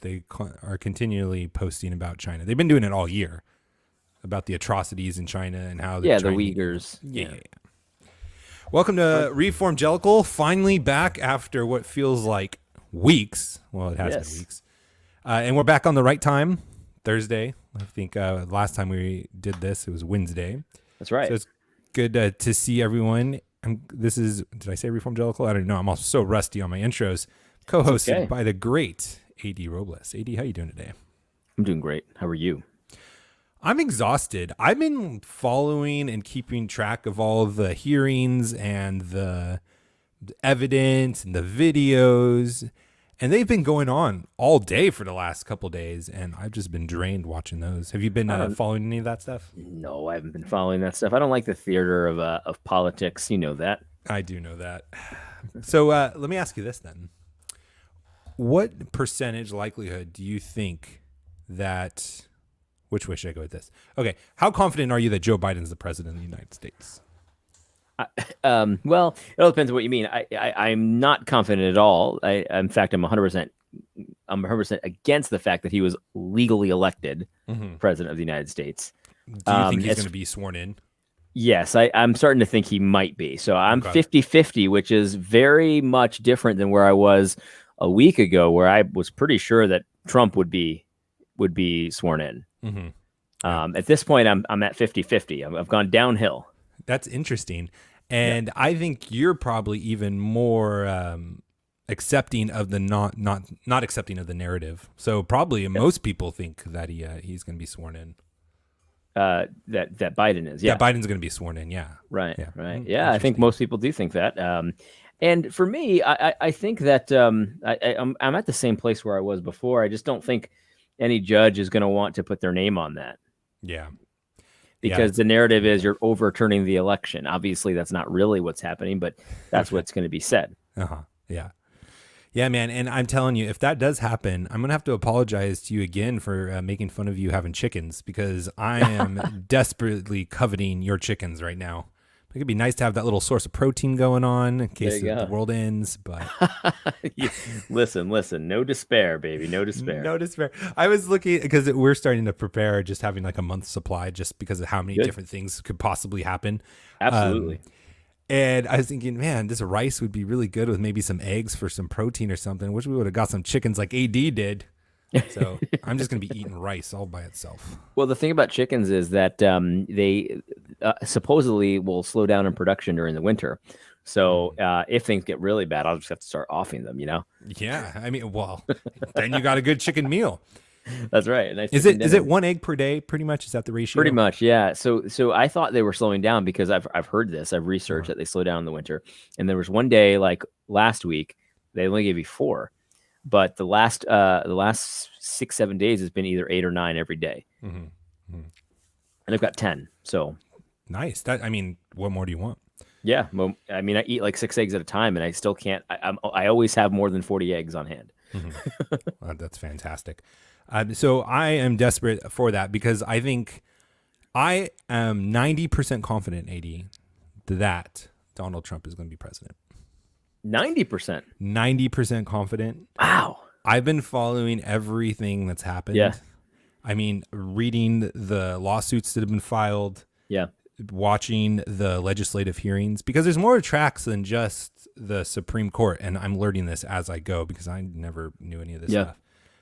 they are continually posting about China. They've been doing it all year, about the atrocities in China and how the Uyghurs. Yeah. Welcome to Reformgelical, finally back after what feels like weeks. Well, it has been weeks. And we're back on the right time, Thursday. I think last time we did this, it was Wednesday. That's right. So it's good to see everyone. Did I say Reformgelical? I don't know. I'm also so rusty on my intros. Co-hosted by the great AD Robles. AD, how you doing today? I'm doing great. How are you? I'm exhausted. I've been following and keeping track of all the hearings and the evidence and the videos, and they've been going on all day for the last couple of days, and I've just been drained watching those. Have you been following any of that stuff? No, I haven't been following that stuff. I don't like the theater of politics. You know that. I do know that. So let me ask you this then. What percentage likelihood do you think that... Which way should I go with this? Okay. How confident are you that Joe Biden's the president of the United States? Well, it all depends on what you mean. I'm not confident at all. In fact, I'm 100% against the fact that he was legally elected president of the United States. Do you think he's going to be sworn in? Yes, I'm starting to think he might be. So I'm 50-50, which is very much different than where I was a week ago, where I was pretty sure that Trump would be sworn in. At this point, I'm at 50-50. I've gone downhill. That's interesting. And I think you're probably even more accepting of the not accepting of the narrative. So probably most people think that he's going to be sworn in. That Biden is. Yeah, Biden's going to be sworn in. Yeah. Right. Yeah. Right. Yeah, I think most people do think that. And for me, I think that I'm at the same place where I was before. I just don't think any judge is going to want to put their name on that. Yeah. Because the narrative is you're overturning the election. Obviously, that's not really what's happening, but that's what's going to be said. Yeah. Yeah, man. And I'm telling you, if that does happen, I'm going to have to apologize to you again for making fun of you having chickens, because I am desperately coveting your chickens right now. It could be nice to have that little source of protein going on in case the world ends. But listen, no despair, baby. No despair. No despair. I was looking because we're starting to prepare, just having like a month's supply, just because of how many different things could possibly happen. Absolutely. And I was thinking, man, this rice would be really good with maybe some eggs for some protein or something. Wish we would have got some chickens like AD did. So I'm just going to be eating rice all by itself. Well, the thing about chickens is that they supposedly will slow down in production during the winter. So if things get really bad, I'll just have to start offing them, Yeah. I mean, well, then you got a good chicken meal. That's right. Is it 1 egg per day? Pretty much. Is that the ratio? Pretty much. Yeah. So I thought they were slowing down because I've heard this. I've researched that they slow down in the winter. And there was one day like last week, they only gave you 4. But the last 6-7 days has been either 8 or 9 every day, and I've got 10. So nice. What more do you want? Yeah, well, I eat like 6 eggs at a time, and I still can't. I always have more than 40 eggs on hand. That's fantastic. So I am desperate for that because I think I am 90% confident, AD, that Donald Trump is going to be president. 90%. 90% confident. Wow. I've been following everything that's happened. Yeah. Reading the lawsuits that have been filed. Yeah. Watching the legislative hearings, because there's more tracks than just the Supreme Court. And I'm learning this as I go because I never knew any of this stuff.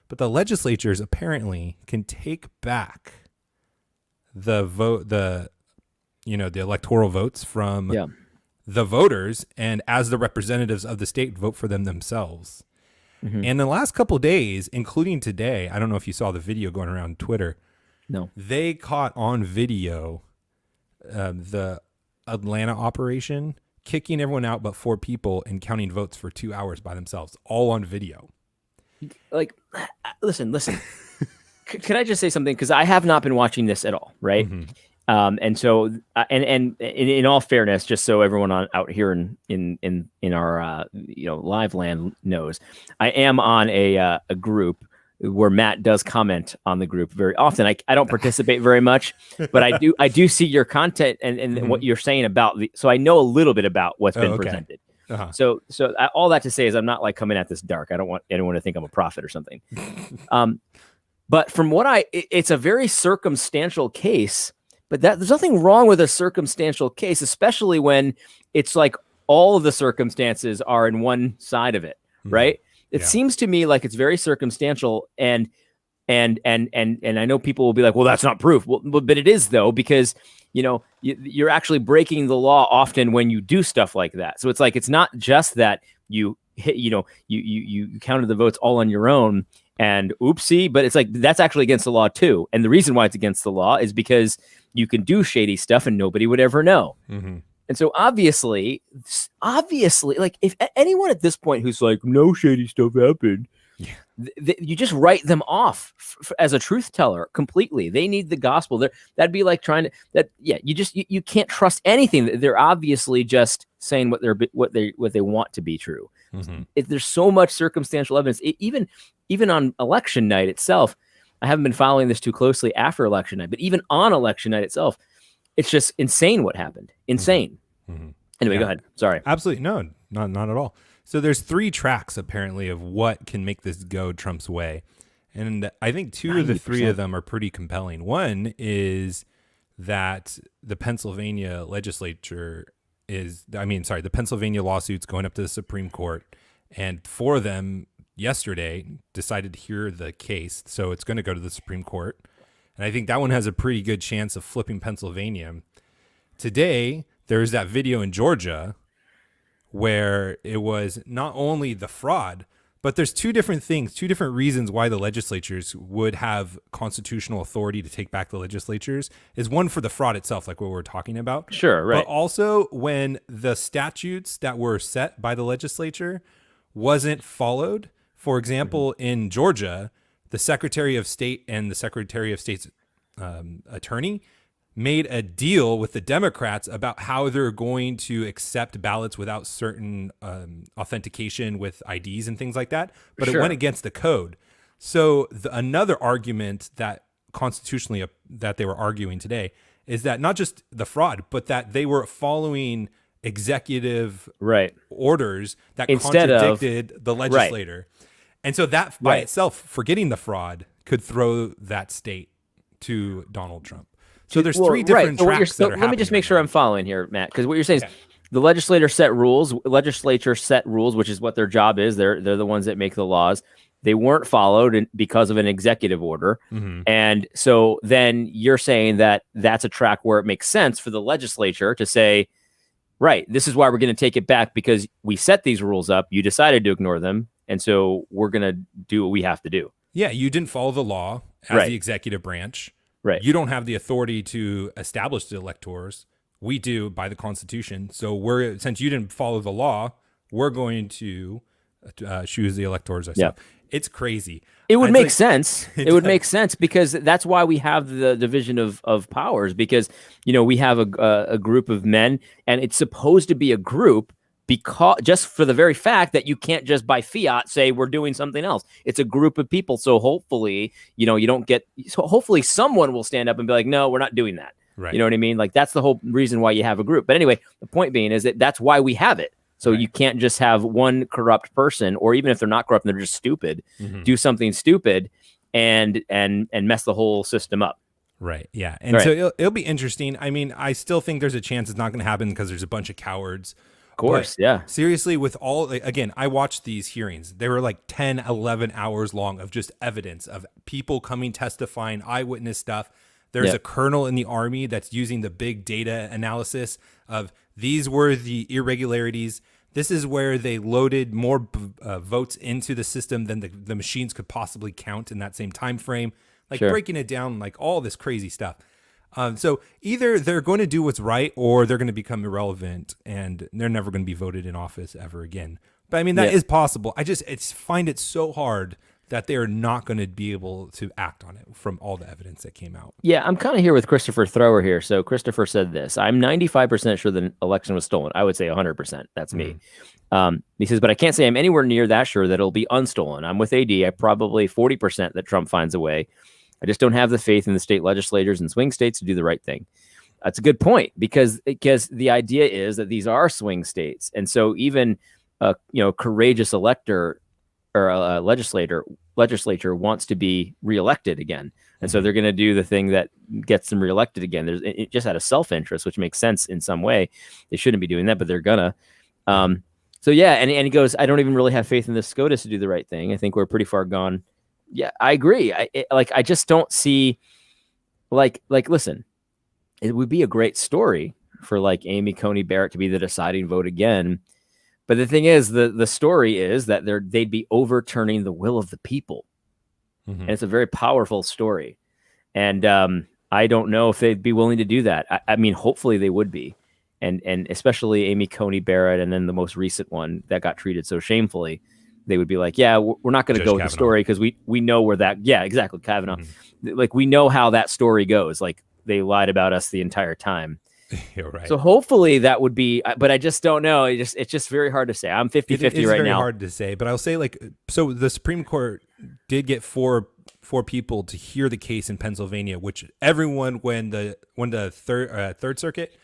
But the legislatures apparently can take back the vote, the electoral votes from the voters, and as the representatives of the state vote for them themselves. And in the last couple of days, including today, I don't know if you saw the video going around Twitter. No. They caught on video the Atlanta operation kicking everyone out but 4 people and counting votes for 2 hours by themselves, all on video. Like, listen. Can I just say something? Because I have not been watching this at all, right? And so, and in all fairness, just so everyone out here in our live land knows, I am on a group where Matt does comment on the group very often. I don't participate very much, but I do see your content and what you're saying about so I know a little bit about what's been presented. All that to say is I'm not like coming at this dark. I don't want anyone to think I'm a prophet or something. But from what it's a very circumstantial case, but there's nothing wrong with a circumstantial case, especially when it's like all of the circumstances are in one side of it, right? It seems to me like it's very circumstantial, and I know people will be like, well, that's not proof. Well, but it is, though, because you're actually breaking the law often when you do stuff like that. So it's like, it's not just that you hit, you counted the votes all on your own and oopsie, but it's like, that's actually against the law too. And the reason why it's against the law is because you can do shady stuff and nobody would ever know. And so obviously, like, if anyone at this point who's like, no shady stuff happened, you just write them off as a truth teller completely. They need the gospel. That'd be like trying to you can't trust anything. They're obviously just saying what they want to be true. There's so much circumstantial evidence, even on election night itself. I haven't been following this too closely after election night, but even on election night itself, it's just insane what happened. Insane. Anyway, go ahead. Sorry. Absolutely. No, not at all. So there's 3 tracks apparently of what can make this go Trump's way. And I think 2 of the 3 of them are pretty compelling. One is that the Pennsylvania legislature the Pennsylvania lawsuit's going up to the Supreme Court, and 4 of them yesterday decided to hear the case. So it's going to go to the Supreme Court. And I think that one has a pretty good chance of flipping Pennsylvania. Today, there's that video in Georgia where it was not only the fraud, but there's 2 different things, 2 different reasons why the legislatures would have constitutional authority to take back the legislatures. Is one for the fraud itself, like what we're talking about. Sure, right. But also when the statutes that were set by the legislature wasn't followed. For example, in Georgia, the Secretary of State and the Secretary of State's attorney made a deal with the Democrats about how they're going to accept ballots without certain authentication with IDs and things like that. But it went against the code. So another argument that constitutionally that they were arguing today is that not just the fraud, but that they were following executive orders that contradicted the legislator. And so that by itself, forgetting the fraud, could throw that state to Donald Trump. So there's 3 different tracks that are happening. Let me just make sure I'm following here, Matt, because what you're saying is the legislature set rules, which is what their job is. They're the ones that make the laws. They weren't followed because of an executive order. And so then you're saying that that's a track where it makes sense for the legislature to say, right, this is why we're going to take it back because we set these rules up. You decided to ignore them. And so we're going to do what we have to do. Yeah, you didn't follow the law as the executive branch. Right. You don't have the authority to establish the electors. We do by the Constitution. So since you didn't follow the law, we're going to choose the electors ourselves. Yeah. It's crazy. It would make sense. It would make sense because that's why we have the division of powers, because, we have a group of men, and it's supposed to be a group because just for the very fact that you can't just by fiat say we're doing something else. It's a group of people. So hopefully, hopefully someone will stand up and be like, no, we're not doing that. Right. You know what I mean? Like that's the whole reason why you have a group. But anyway, the point being is that's why we have it. So you can't just have one corrupt person, or even if they're not corrupt and they're just stupid, do something stupid and mess the whole system up. Right. Yeah. And so it'll be interesting. I mean, I still think there's a chance it's not going to happen because there's a bunch of cowards. Of course. Yeah. Seriously, with again, I watched these hearings. They were like 10, 11 hours long of just evidence of people coming, testifying, eyewitness stuff. There's a colonel in the army that's using the big data analysis of these were the irregularities. This is where they loaded more votes into the system than the machines could possibly count in that same time frame. Breaking it down, like all this crazy stuff. So either they're going to do what's right or they're going to become irrelevant and they're never going to be voted in office ever again. But I mean, that is possible. I just find it so hard that they're not going to be able to act on it from all the evidence that came out. Yeah, I'm kind of here with Christopher Thrower here. So Christopher said this: I'm 95% sure the election was stolen. I would say 100%. That's me. He says, but I can't say I'm anywhere near that sure that it'll be unstolen. I'm with AD. I probably 40% that Trump finds a way. I just don't have the faith in the state legislators and swing states to do the right thing. That's a good point, because the idea is that these are swing states, and so even a courageous elector or a legislature wants to be reelected again, and so they're going to do the thing that gets them reelected again. It just out of self-interest, which makes sense in some way. They shouldn't be doing that, but they're gonna. So yeah, and he goes, I don't even really have faith in the SCOTUS to do the right thing. I think we're pretty far gone. Yeah, I agree. I just don't see, listen, it would be a great story for like Amy Coney Barrett to be the deciding vote again. But the thing is, the story is that they'd be overturning the will of the people. Mm-hmm. And it's a very powerful story. And I don't know if they'd be willing to do that. I mean, hopefully they would be. And especially Amy Coney Barrett, and then the most recent one that got treated so shamefully, they would be like, yeah, we're not going to go with the story because we know where that, yeah, exactly, Kavanaugh. Mm-hmm. Like, we know how that story goes. Like, they lied about us the entire time. You're right. So hopefully that would be, but I just don't know. It's just very hard to say. I'm 50-50 right now. It's very hard to say, but I'll say, like, so the Supreme Court did get four people to hear the case in Pennsylvania, which everyone, when the Third Circuit,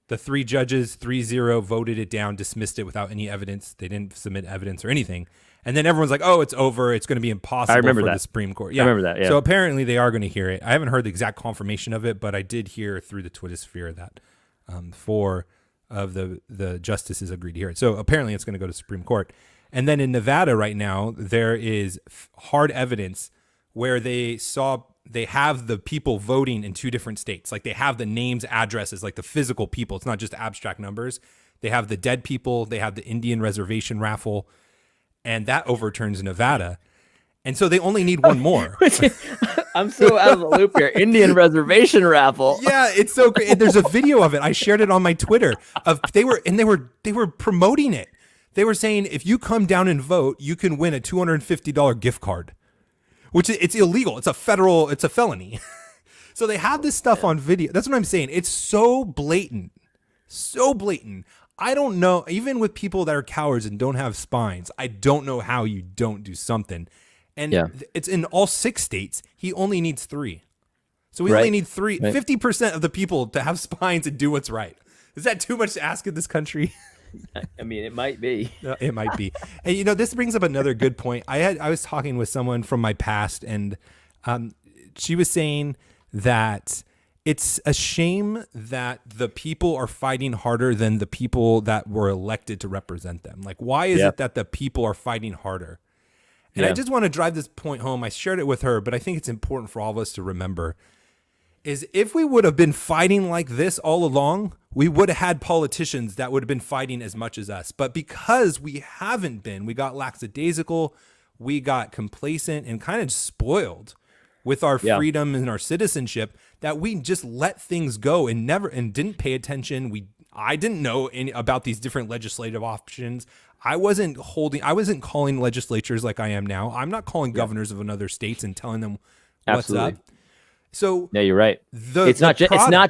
the 3 judges 3-0 voted it down, dismissed it without any evidence. They didn't submit evidence or anything. And then everyone's like, oh, it's over. It's going to be impossible for the Supreme Court. Yeah. I remember that, yeah. So apparently they are going to hear it. I haven't heard the exact confirmation of it, but I did hear through the Twitter sphere that 4 of the justices agreed to hear it. So apparently it's going to go to Supreme Court. And then in Nevada right now, there is hard evidence where they have the people voting in 2 different states. Like, they have the names, addresses, like the physical people. It's not just abstract numbers. They have the dead people. They have the Indian reservation raffle. And that overturns Nevada. And so they only need one more. I'm so out of the loop here. Indian reservation raffle. Yeah, it's so great. There's a video of it. I shared it on my Twitter. They were promoting it. They were saying, if you come down and vote, you can win a $250 gift card, which it's illegal. It's a felony. So they have this stuff on video. That's what I'm saying. It's so blatant. So blatant. I don't know, even with people that are cowards and don't have spines, I don't know how you don't do something. And it's in all 6 states. He only needs 3. So we only need 3, 50% of the people to have spines and do what's right. Is that too much to ask in this country? I mean, it might be. It might be. And, this brings up another good point. I was talking with someone from my past, and she was saying that it's a shame that the people are fighting harder than the people that were elected to represent them. Like, why is it that the people are fighting harder? And I just want to drive this point home. I shared it with her, but I think it's important for all of us to remember, is if we would have been fighting like this all along, we would have had politicians that would have been fighting as much as us. But because we haven't been, we got lackadaisical, we got complacent and kind of spoiled with our freedom and our citizenship, that we just let things go and didn't pay attention. I didn't know about these different legislative options. I wasn't calling legislatures like I am now. I'm not calling governors of another states and telling them what's up. So yeah, you're right. It's not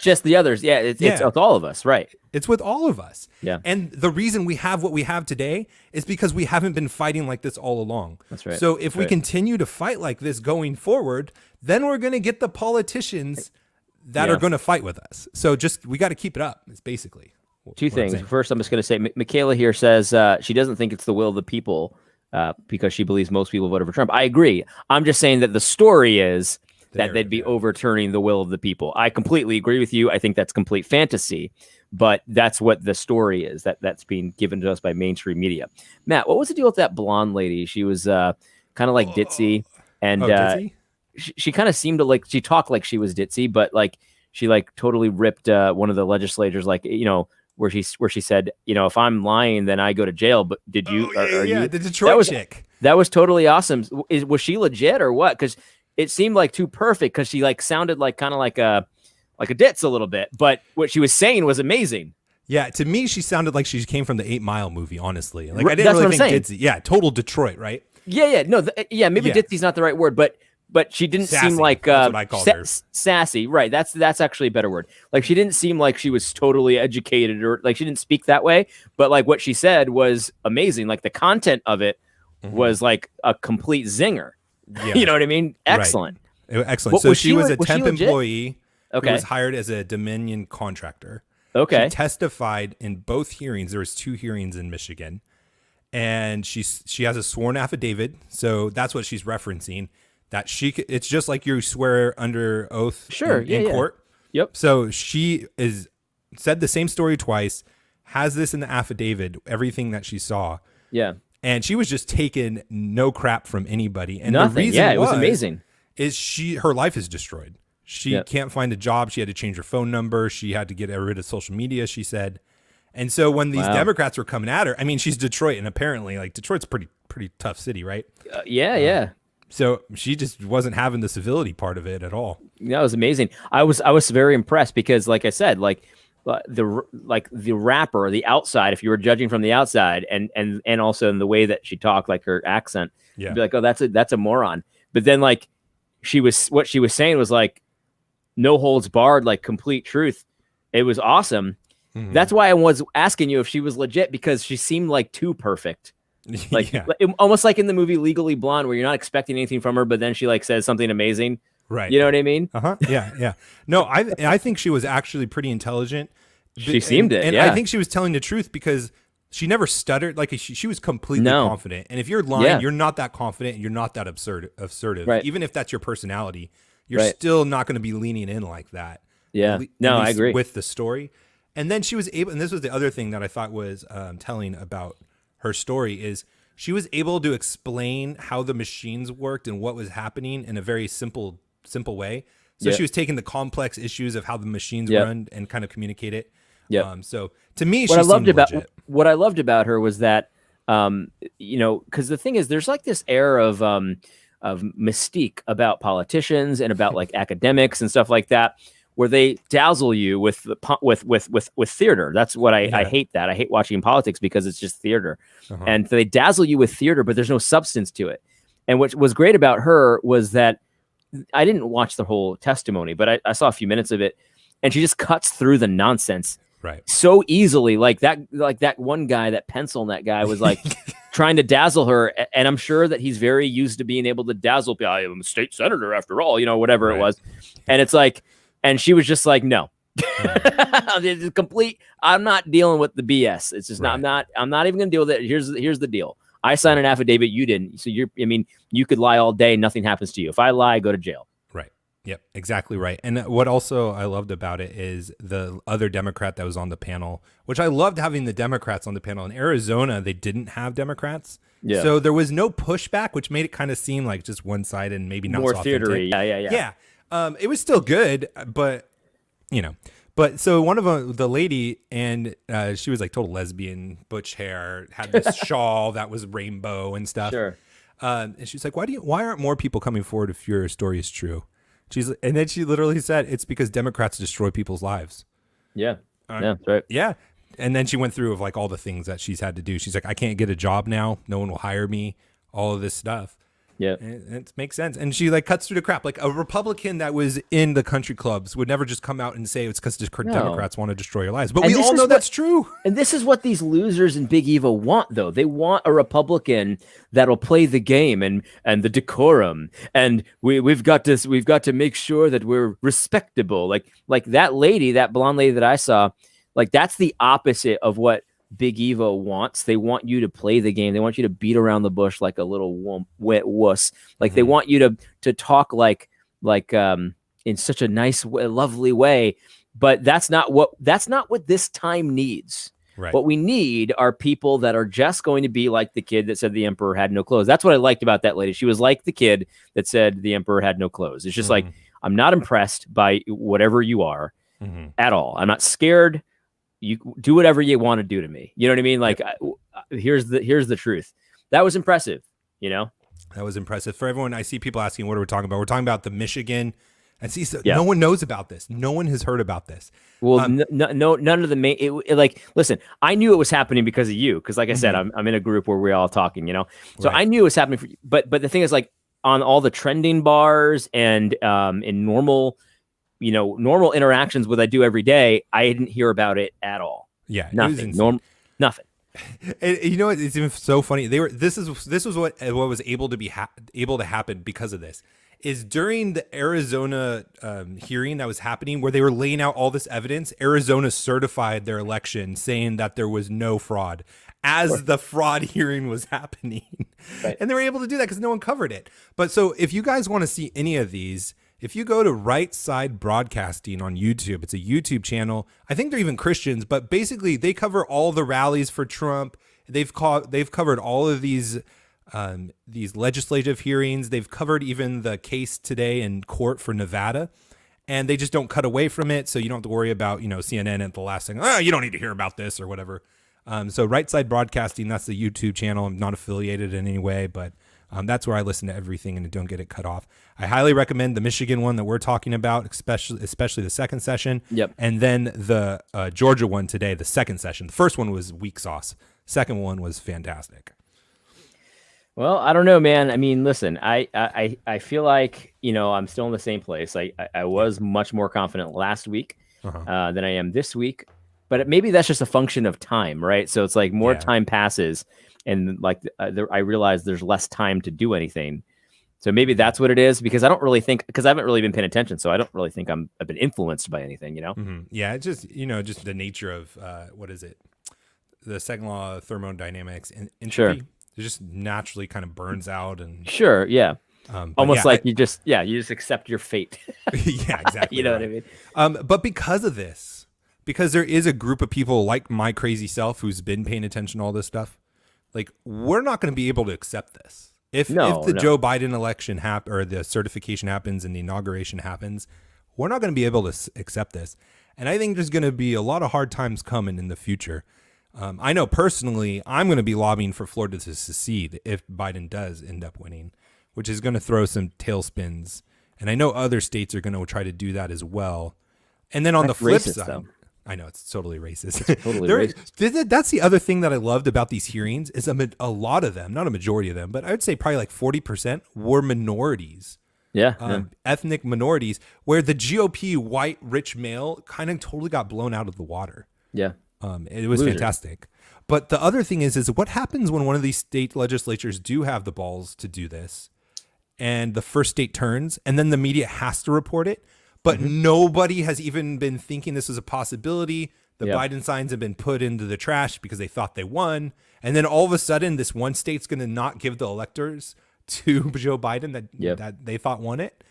just the others. Yeah, it's with all of us, right? It's with all of us. Yeah. And the reason we have what we have today is because we haven't been fighting like this all along. That's right. So if we continue to fight like this going forward, then we're going to get the politicians that are going to fight with us. So we got to keep it up. It's basically 2 things. First, I'm just going to say, Michaela here says she doesn't think it's the will of the people because she believes most people voted for Trump. I agree. I'm just saying that the story is that they'd be overturning the will of the people. I completely agree with you. I think that's complete fantasy, but that's what the story is, that's being given to us by mainstream media. Matt, what was the deal with that blonde lady? She was kind of like ditzy, and ditzy? She kind of seemed to like, she talked like she was ditzy, but like she like totally ripped one of the legislators, like, where she said, if I'm lying, then I go to jail. But did you? The Detroit chick. That was totally awesome. Was she legit or what? Because it seemed like too perfect. Because she like sounded like kind of like a ditz a little bit, but what she was saying was amazing. Yeah, to me, she sounded like she came from the 8 Mile movie. Honestly, like I didn't really think ditzy. Yeah, total Detroit, right? Yeah. No, maybe ditzy's not the right word, but she didn't sassy. Seem like that's what I called her. Sassy, right? That's actually a better word. Like, she didn't seem like she was totally educated, or like she didn't speak that way. But like what she said was amazing. Like the content of it was like a complete zinger. Yeah. You know what I mean? Excellent. Right. Excellent. So she was a temp employee Okay. who was hired as a Dominion contractor. Okay. She testified in both hearings. There was 2 hearings in Michigan, and she has a sworn affidavit. So that's what she's referencing. That it's just like you swear under oath in court. Yep. So she said the same story twice, has this in the affidavit, everything that she saw. Yeah. And she was just taking no crap from anybody. And Nothing. the reason it was amazing. Her life is destroyed. She can't find a job. She had to change her phone number. She had to get rid of social media, she said. And so when these Democrats were coming at her, I mean, she's Detroit, and apparently like Detroit's a pretty tough city, right? Yeah. So she just wasn't having the civility part of it at all. That was amazing. I was very impressed because, like I said, the rapper, the outside, if you were judging from the outside, and also in the way that she talked, like her accent, you'd be like, oh, that's a moron. But then like what she was saying was like no holds barred, like complete truth. It was awesome. Mm-hmm. That's why I was asking you if she was legit, because she seemed like too perfect. Like almost like in the movie Legally Blonde, where you're not expecting anything from her, but then she like says something amazing. Right. You know what I mean? Yeah. No, I think she was actually pretty intelligent. She seemed it. And I think she was telling the truth because she never stuttered. Like she was completely confident. And if you're lying, you're not that confident and you're not that assertive. Right. Even if that's your personality, you're still not going to be leaning in like that. Yeah. No, I agree. With the story. And then she was able, and this was the other thing that I thought was telling about her story, is she was able to explain how the machines worked and what was happening in a very simple way. So she was taking the complex issues of how the machines run and kind of communicate it. Yeah. So to me, what I loved about her was that, because the thing is, there's like this air of mystique about politicians and about like academics and stuff like that, where they dazzle you with theater. That's what I hate. That I hate watching politics because it's just theater, and they dazzle you with theater, but there's no substance to it. And what was great about her was that I didn't watch the whole testimony, but I saw a few minutes of it, and she just cuts through the nonsense so easily. Like that one guy, that pencil neck guy, was like trying to dazzle her, and I'm sure that he's very used to being able to dazzle people. I am a state senator after all, whatever it was, and it's like. And she was just like, no, it's complete. I'm not dealing with the BS. It's just I'm not even going to deal with it. Here's the deal. I signed an affidavit. You didn't. So you could lie all day. Nothing happens to you. If I lie, I go to jail. Right. Yep. Exactly right. And what also I loved about it is the other Democrat that was on the panel, which I loved having the Democrats on the panel. In Arizona, they didn't have Democrats. Yeah. So there was no pushback, which made it kind of seem like just one side and maybe not more so theatery. Yeah. It was still good, but so one of them, the lady, and she was like total lesbian, butch hair, had this shawl that was rainbow and stuff. Sure. And she's like, why aren't more people coming forward if your story is true? And then she literally said, it's because Democrats destroy people's lives. Yeah. That's right. Yeah. And then she went through of like all the things that she's had to do. She's like, I can't get a job now. No one will hire me. All of this stuff. Yeah, it makes sense. And she like cuts through the crap. Like a Republican that was in the country clubs would never just come out and say it's because Democrats want to destroy your lives. But we all know that's true. And this is what these losers in Big Eva want, though. They want a Republican that'll play the game and the decorum. And we've got to make sure that we're respectable. Like that lady, that blonde lady that I saw, like that's the opposite of what Big Eva wants. They want you to play the game. They want you to beat around the bush like a little wet wuss. Like they want you to talk like in such a nice, lovely way. But that's not what this time needs. Right. What we need are people that are just going to be like the kid that said the emperor had no clothes. That's what I liked about that lady. She was like the kid that said the emperor had no clothes. It's just like, I'm not impressed by whatever you are at all. I'm not scared. You do whatever you want to do to me. You know what I mean? Like, here's the truth. That was impressive. That was impressive for everyone. I see people asking, what are we talking about? We're talking about the Michigan. And see, so no one knows about this. No one has heard about this. Well, no, none of the main. Listen, I knew it was happening because of you. Because, like I said, I'm in a group where we're all talking. So I knew it was happening. But the thing is, like, on all the trending bars and in normal interactions with I do every day, I didn't hear about it at all. Yeah, nothing. Nothing. And it's even so funny. This was what was able to happen because of this. is during the Arizona hearing that was happening, where they were laying out all this evidence, Arizona certified their election, saying that there was no fraud as the fraud hearing was happening. Right. And they were able to do that because no one covered it. But so if you guys want to see any of these, if you go to Right Side Broadcasting on YouTube, it's a YouTube channel. I think they're even Christians, but basically they cover all the rallies for Trump. They've covered all of these legislative hearings. They've covered even the case today in court for Nevada, and they just don't cut away from it. So you don't have to worry about, CNN at the last second. Oh, you don't need to hear about this or whatever. So Right Side Broadcasting, that's the YouTube channel. I'm not affiliated in any way, but that's where I listen to everything and don't get it cut off. I highly recommend the Michigan one that we're talking about, especially the second session. Yep. And then the Georgia one today, the second session. The first one was weak sauce. Second one was fantastic. Well, I don't know, man. I mean, listen, I feel like, I'm still in the same place. I was much more confident last week than I am this week. But maybe that's just a function of time, right? So it's like more time passes, and like I realize there's less time to do anything. So maybe that's what it is, because I don't really think, because I haven't really been paying attention, so I don't really think I've been influenced by anything, Mm-hmm. Yeah, it's just just the nature of what is it? The second law of thermodynamics and entropy. Sure. It just naturally kind of burns out and sure, yeah. Almost like you just accept your fate. Yeah, exactly. You know what I mean? But because of this, because there is a group of people like my crazy self who's been paying attention to all this stuff, like we're not going to be able to accept this. If the Joe Biden election or the certification happens and the inauguration happens, we're not going to be able to accept this. And I think there's going to be a lot of hard times coming in the future. I know personally, I'm going to be lobbying for Florida to secede if Biden does end up winning, which is going to throw some tailspins. And I know other states are going to try to do that as well. And then on the flip side, though. I know it's totally racist. It's totally racist. That's the other thing that I loved about these hearings is a lot of them, not a majority of them, but I would say probably like 40% were minorities. Yeah. Ethnic minorities, where the GOP white rich male kind of totally got blown out of the water. Yeah. It was fantastic. But the other thing is what happens when one of these state legislatures do have the balls to do this, and the first state turns, and then the media has to report it, but nobody has even been thinking this was a possibility. The Biden signs have been put into the trash because they thought they won. And then all of a sudden, this one state's going to not give the electors to Joe Biden that they thought won it.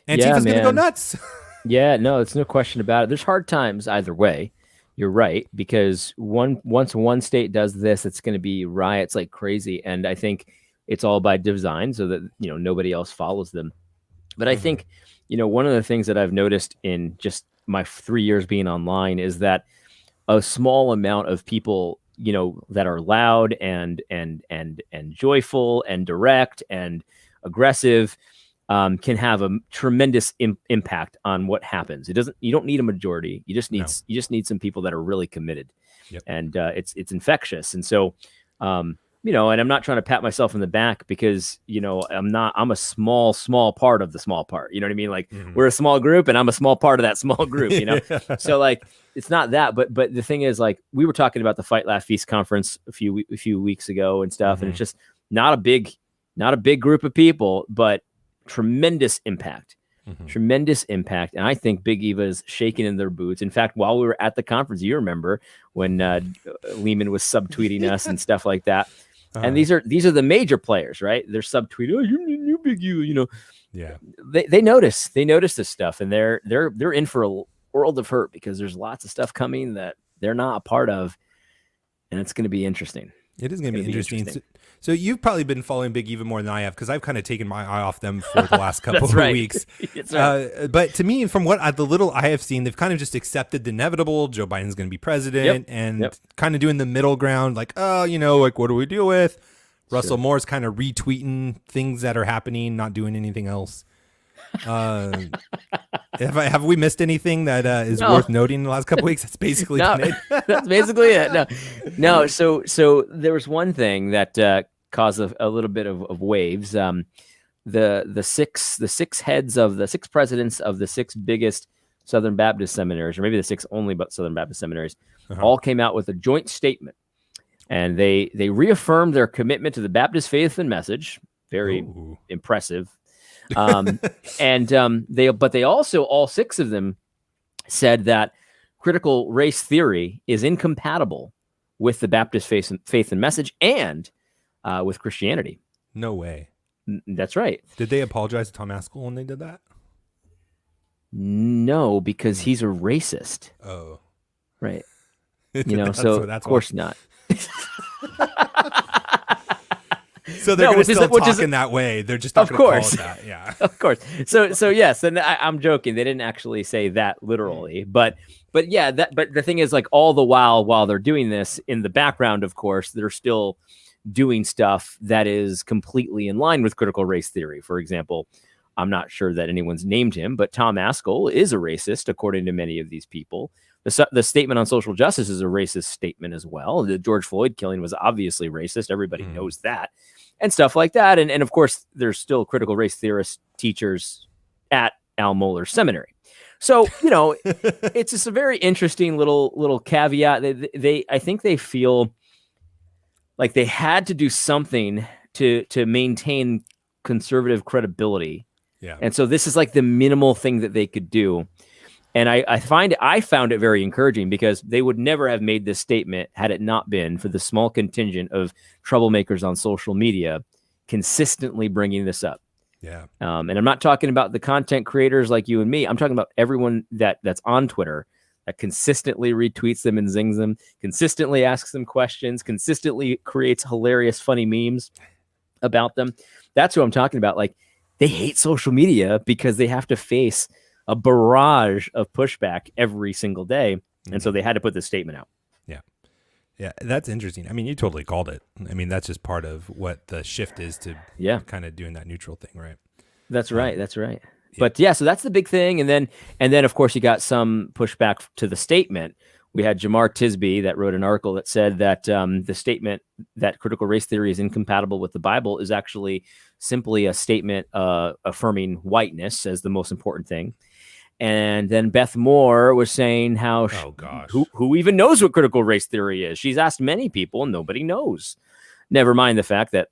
Antifa's going to go nuts. Yeah, no, it's no question about it. There's hard times either way. You're right, because once one state does this, it's going to be riots like crazy. And I think it's all by design so that, nobody else follows them. But I think, one of the things that I've noticed in just my 3 years being online is that a small amount of people, that are loud and joyful and direct and aggressive can have a tremendous impact on what happens. You don't need a majority. You just need some people that are really committed. Yep. And it's infectious. And so, and I'm not trying to pat myself in the back because, I'm a small part of the small part. You know what I mean? Like we're a small group and I'm a small part of that small group, So like, it's not that, but the thing is, like, we were talking about the Fight Laugh Feast conference a few weeks ago and stuff. And it's just not a big group of people, but tremendous impact. And I think Big Eva is shaking in their boots. In fact, while we were at the conference, you remember when Lehman was subtweeting us and stuff like that. And these are the major players, right? They're subtweeting, "Oh, you Big Eva," Yeah. They notice this stuff, and they're in for a world of hurt because there's lots of stuff coming that they're not a part of, and it's going to be interesting. It is going to be interesting. So you've probably been following Big Eva more than I have, because I've kind of taken my eye off them for the last couple of weeks. That's right. But to me, from the little I have seen, they've kind of just accepted the inevitable. Joe Biden's going to be president, and kind of doing the middle ground, like, like, what do we deal with? Russell Moore's kind of retweeting things that are happening, not doing anything else. Have we missed anything that is worth noting in the last couple of weeks? That's basically it. That's basically it. No. So there was one thing that caused a little bit of waves. The six heads of the six presidents of the six biggest Southern Baptist seminaries, or maybe the six only but Southern Baptist seminaries, all came out with a joint statement, and they reaffirmed their commitment to the Baptist faith and message. Very impressive. They also, all 6 of them said that critical race theory is incompatible with the Baptist faith and message and with Christianity. No way. That's right. Did they apologize to Tom Askell when they did that? No, because he's a racist. Oh. Right. That's of course not. So they're going to still talk in that way. They're just not going to call it that. Yeah. Of course. So yes, and I'm joking. They didn't actually say that literally, but yeah, but the thing is, like, all the while they're doing this, in the background, of course, they're still doing stuff that is completely in line with critical race theory. For example, I'm not sure that anyone's named him, but Tom Askell is a racist, according to many of these people. The statement on social justice is a racist statement as well. The George Floyd killing was obviously racist. Everybody knows that, and stuff like that. And of course, there's still critical race theorist teachers at Al Mohler Seminary. So, it's just a very interesting little caveat. I think they feel like they had to do something to maintain conservative credibility. Yeah. And so this is like the minimal thing that they could do. And I found it very encouraging, because they would never have made this statement had it not been for the small contingent of troublemakers on social media consistently bringing this up. Yeah. And I'm not talking about the content creators like you and me. I'm talking about everyone that's on Twitter that consistently retweets them and zings them, consistently asks them questions, consistently creates hilarious, funny memes about them. That's who I'm talking about. Like, they hate social media because they have to face a barrage of pushback every single day. And so they had to put this statement out. Yeah. Yeah. That's interesting. I mean, you totally called it. I mean, that's just part of what the shift is to kind of doing that neutral thing, right? That's right. That's right. Yeah. But yeah, so that's the big thing. And then of course you got some pushback to the statement. We had Jamar Tisby that wrote an article that said that the statement that critical race theory is incompatible with the Bible is actually simply a statement affirming whiteness as the most important thing. And then Beth Moore was saying how who even knows what critical race theory is? She's asked many people and nobody knows. Never mind the fact that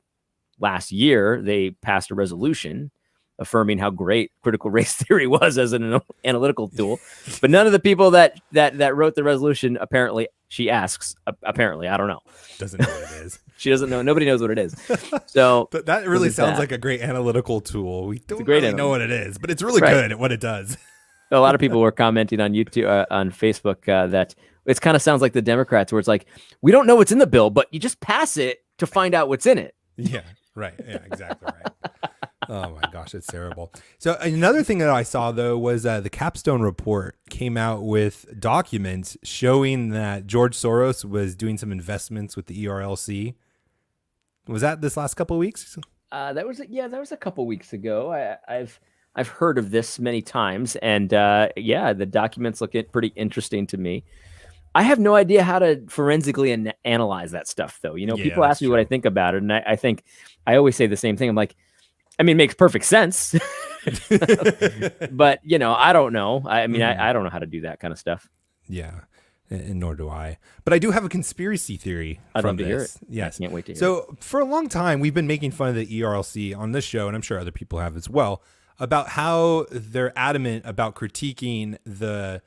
last year they passed a resolution affirming how great critical race theory was as an analytical tool. But none of the people that wrote the resolution, apparently, she asks, apparently, I don't know. Doesn't know what it is. She doesn't know. Nobody knows what it is. So but that really sounds like a great analytical tool. We don't really know what it is, but it's really good at what it does. A lot of people were commenting on YouTube, on Facebook, that it kind of sounds like the Democrats, where it's like, we don't know what's in the bill, but you just pass it to find out what's in it. Yeah, right. Yeah, exactly right. Oh my gosh, it's terrible. So another thing that I saw, though, was the Capstone report came out with documents showing that George Soros was doing some investments with the ERLC. Was that this last couple of weeks? That was a couple of weeks ago. I've heard of this many times, and the documents look pretty interesting to me. I have no idea how to forensically analyze that stuff, though. People ask me what I think about it, and I think I always say the same thing. I'm like, I mean, it makes perfect sense, but I don't know. I mean, I don't know how to do that kind of stuff. Yeah, and nor do I. But I do have a conspiracy theory. I'd love to hear it. Yes, I can't wait to hear it. So for a long time, we've been making fun of the ERLC on this show, and I'm sure other people have as well, about how they're adamant about critiquing the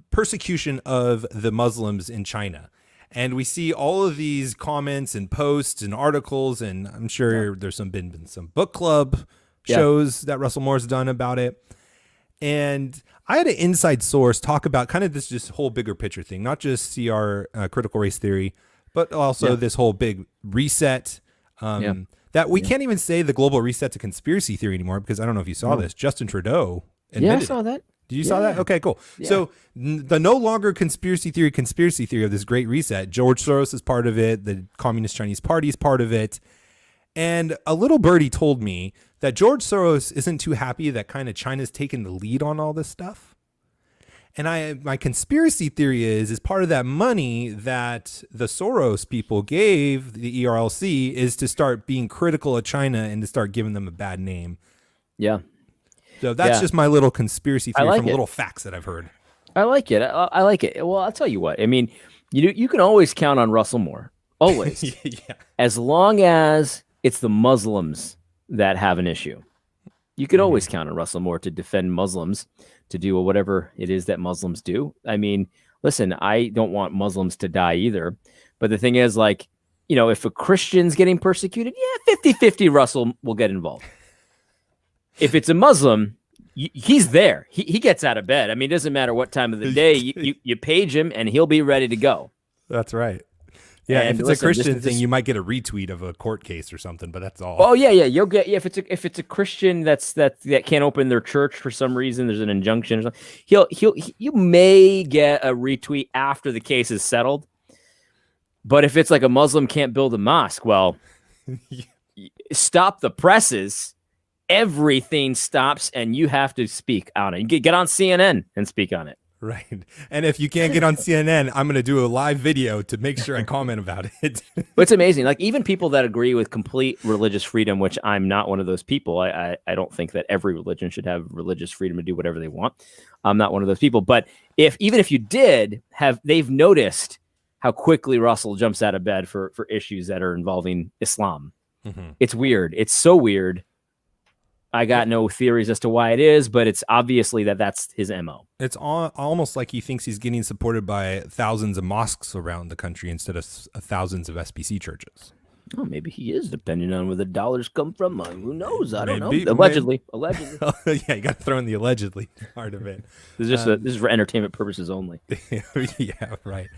persecution of the Muslims in China. And we see all of these comments and posts and articles, and I'm sure there's been some book club shows that Russell Moore's done about it. And I had an inside source talk about kind of this just whole bigger picture thing, not just CR critical race theory, but also this whole big reset. That we can't even say the global reset's a conspiracy theory anymore, because I don't know if you saw this. Justin Trudeau admitted I saw that. Did you saw that? Okay, cool. Yeah. So the no longer conspiracy theory of this great reset. George Soros is part of it. The Communist Chinese Party is part of it. And a little birdie told me that George Soros isn't too happy that kind of China's taken the lead on all this stuff. And my conspiracy theory is part of that money that the Soros people gave the ERLC is to start being critical of China and to start giving them a bad name. Yeah. So that's just my little conspiracy theory from little facts that I've heard. I like it. I like it. Well, I'll tell you what. I mean, you can always count on Russell Moore. Always. As long as it's the Muslims that have an issue. You could always count on Russell Moore to defend Muslims, to do whatever it is that Muslims do. I mean, listen, I don't want Muslims to die either. But the thing is, like, you know, if a Christian's getting persecuted, 50-50 Russell will get involved. If it's a Muslim, he's there. He gets out of bed. I mean, it doesn't matter what time of the day. You page him, and he'll be ready to go. That's right. Yeah, and if it's a Christian thing, you might get a retweet of a court case or something, but that's all. Oh yeah, you'll get if it's a Christian that can't open their church for some reason, there's an injunction or something. You may get a retweet after the case is settled. But if it's like a Muslim can't build a mosque, well, stop the presses. Everything stops, and you have to speak on it. You get on CNN and speak on it. Right. And if you can't get on CNN, I'm going to do a live video to make sure I comment about it. But it's amazing. Like, even people that agree with complete religious freedom, which I'm not one of those people. I don't think that every religion should have religious freedom to do whatever they want. I'm not one of those people. But even if you did have, they've noticed how quickly Russell jumps out of bed for issues that are involving Islam. Mm-hmm. It's weird. It's so weird. I got no theories as to why it is, but it's obviously that's his MO. It's almost like he thinks he's getting supported by thousands of mosques around the country instead of thousands of SBC churches. Oh, maybe he is, depending on where the dollars come from. Who knows? I don't know. Allegedly. Yeah, you got to throw in the allegedly part of it. This is for entertainment purposes only. Yeah, right.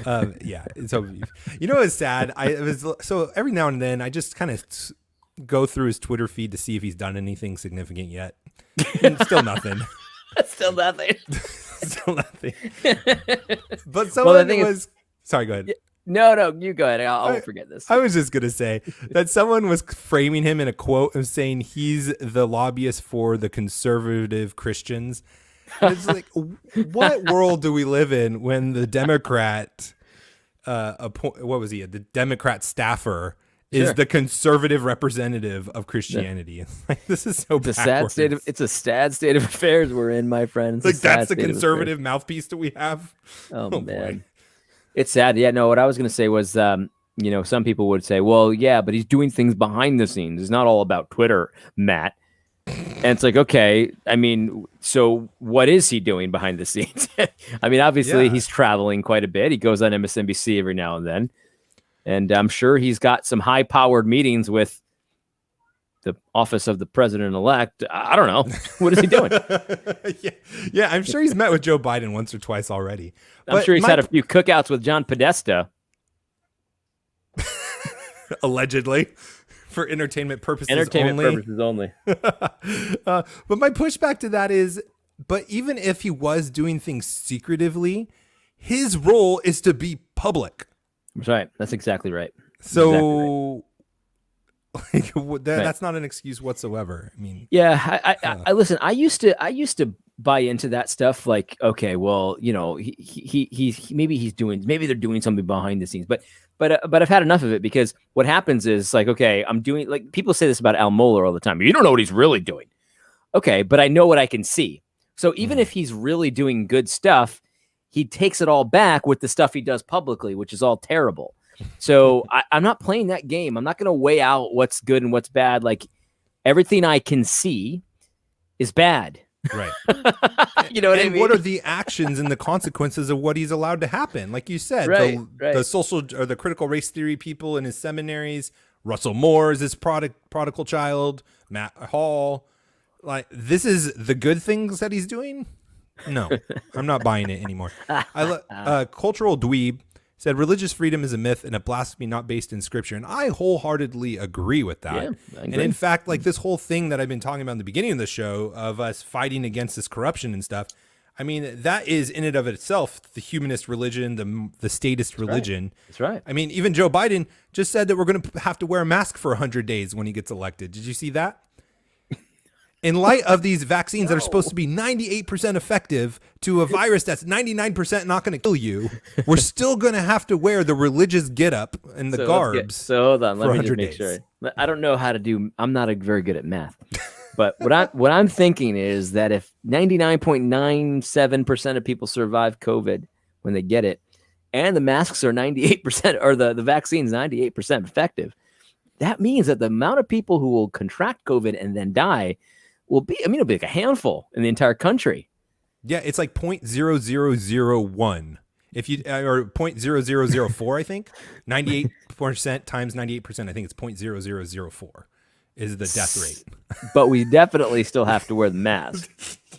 Yeah. So, you know, it's sad. So every now and then I just kind of go through his Twitter feed to see if he's done anything significant yet. Still nothing. Still nothing. Still nothing. But someone was... Sorry, go ahead. No, you go ahead. I'll forget this. I was just going to say that someone was framing him in a quote and saying he's the lobbyist for the conservative Christians. And it's like, what world do we live in when the Democrat, what was he? The Democrat staffer is the conservative representative of Christianity. Yeah. Like, this is so backwards. It's a sad state of affairs we're in, my friends. Like, that's the conservative mouthpiece that we have. Oh man. Boy. It's sad. Yeah, no, what I was going to say was, you know, some people would say, well, yeah, but he's doing things behind the scenes. It's not all about Twitter, Matt. And it's like, okay, I mean, so what is he doing behind the scenes? I mean, obviously he's traveling quite a bit. He goes on MSNBC every now and then. And I'm sure he's got some high-powered meetings with the office of the president-elect. I don't know. What is he doing? Yeah, I'm sure he's met with Joe Biden once or twice already. I'm sure he's had a few cookouts with John Podesta. Allegedly. For entertainment purposes only. But my pushback to that is, but even if he was doing things secretively, his role is to be public. That's right. That's exactly right. So that's not an excuse whatsoever. I mean, yeah, I listen. I used to buy into that stuff. Like, okay, well, you know, maybe they're doing something behind the scenes, but I've had enough of it, because what happens is, like, okay, I'm doing, like, people say this about Al Mohler all the time. You don't know what he's really doing. Okay, but I know what I can see. So even if he's really doing good stuff, he takes it all back with the stuff he does publicly, which is all terrible. So I'm not playing that game. I'm not going to weigh out what's good and what's bad. Like, everything I can see is bad. Right. You know what I mean? What are the actions and the consequences of what he's allowed to happen? Like you said, the social or the critical race theory people in his seminaries, Russell Moore is his prodigal child, Matt Hall. Like, this is the good things that he's doing? No, I'm not buying it anymore. Cultural Dweeb said religious freedom is a myth and a blasphemy not based in scripture. And I wholeheartedly agree with that. Yeah, and in fact, like, this whole thing that I've been talking about in the beginning of the show of us fighting against this corruption and stuff, I mean, that is in and of itself the humanist religion, the statist religion. That's right. I mean, even Joe Biden just said that we're going to have to wear a mask for 100 days when he gets elected. Did you see that? In light of these vaccines that are supposed to be 98% effective to a virus that's 99% not going to kill you, we're still going to have to wear the religious getup and the garbs. So hold on, let me just make sure. I don't know how to do. I'm not very good at math, but what I'm thinking is that if 99.97% of people survive COVID when they get it, and the masks are 98%, or the vaccine's 98% effective, that means that the amount of people who will contract COVID and then die will be, I mean, it'll be like a handful in the entire country. Yeah, it's like 0.0001. If you or 0.0004, I think 98% times 98%. I think it's 0.0004 is the death rate. But we definitely still have to wear the mask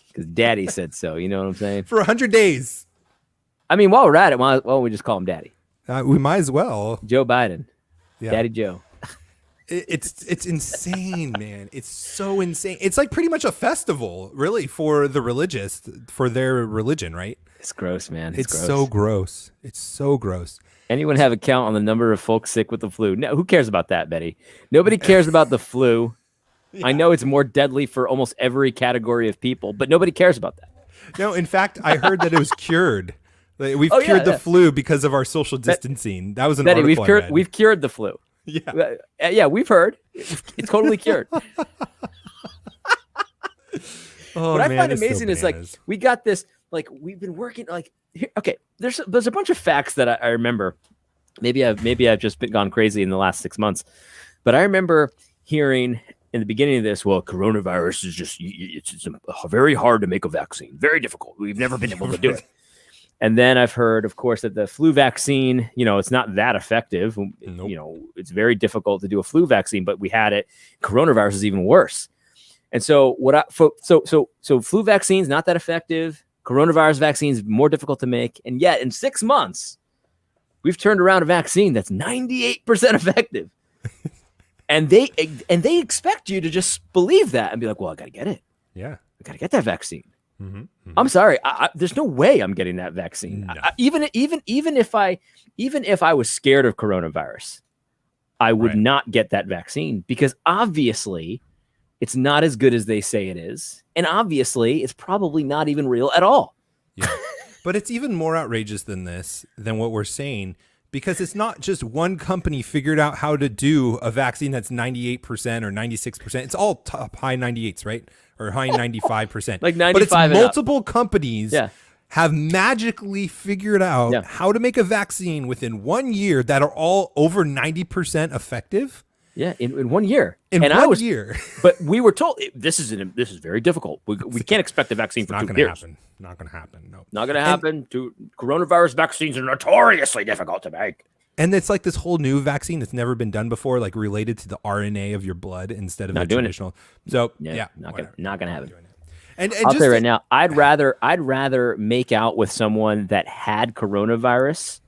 because Daddy said so. You know what I'm saying? For 100 days. I mean, while we're at it, well, we just call him Daddy. We might as well. Joe Biden, Yeah. Daddy Joe. It's insane, man. It's so insane. It's like pretty much a festival, really, for the religious, for their religion, right? It's gross, man. It's so gross. It's so gross. Anyone have a count on the number of folks sick with the flu? No, who cares about that, Betty? Nobody cares about the flu. Yeah. I know it's more deadly for almost every category of people, but nobody cares about that. No, in fact, I heard that it was cured. We've cured the flu because of our social distancing. That was an Betty, article we've cured the flu. Yeah. Yeah, we've heard. It's totally cured. What I find amazing is like we got this, like we've been working like okay, there's a bunch of facts that I remember. Maybe I've just gone crazy in the last 6 months. But I remember hearing in the beginning of this, well, coronavirus is just it's very hard to make a vaccine. Very difficult. We've never been able to do it. And then I've heard, of course, that the flu vaccine, it's not that effective. Nope. It's very difficult to do a flu vaccine, but we had it. Coronavirus is even worse. And so so flu vaccines not that effective. Coronavirus vaccines more difficult to make. And yet in 6 months, we've turned around a vaccine that's 98% effective. and they expect you to just believe that and be like, well, I got to get it. Yeah. I got to get that vaccine. Mm-hmm, mm-hmm. I'm sorry. There's no way I'm getting that vaccine. No. Even if I was scared of coronavirus, I would not get that vaccine because obviously it's not as good as they say it is. And obviously it's probably not even real at all. Yeah. But it's even more outrageous than what we're saying, because it's not just one company figured out how to do a vaccine that's 98% or 96%. It's all top high 98s, right? Or high 95%. Like 95. But it's multiple companies have magically figured out how to make a vaccine within 1 year that are all over 90% effective. Yeah, in 1 year. In one year. But we were told this is very difficult. We can't expect a vaccine for 2 years. Not going to happen. No. Not going to happen. Coronavirus vaccines are notoriously difficult to make. And it's like this whole new vaccine that's never been done before, like related to the RNA of your blood instead of the traditional. So not gonna happen. And I'll tell you right now, I'd rather make out with someone that had coronavirus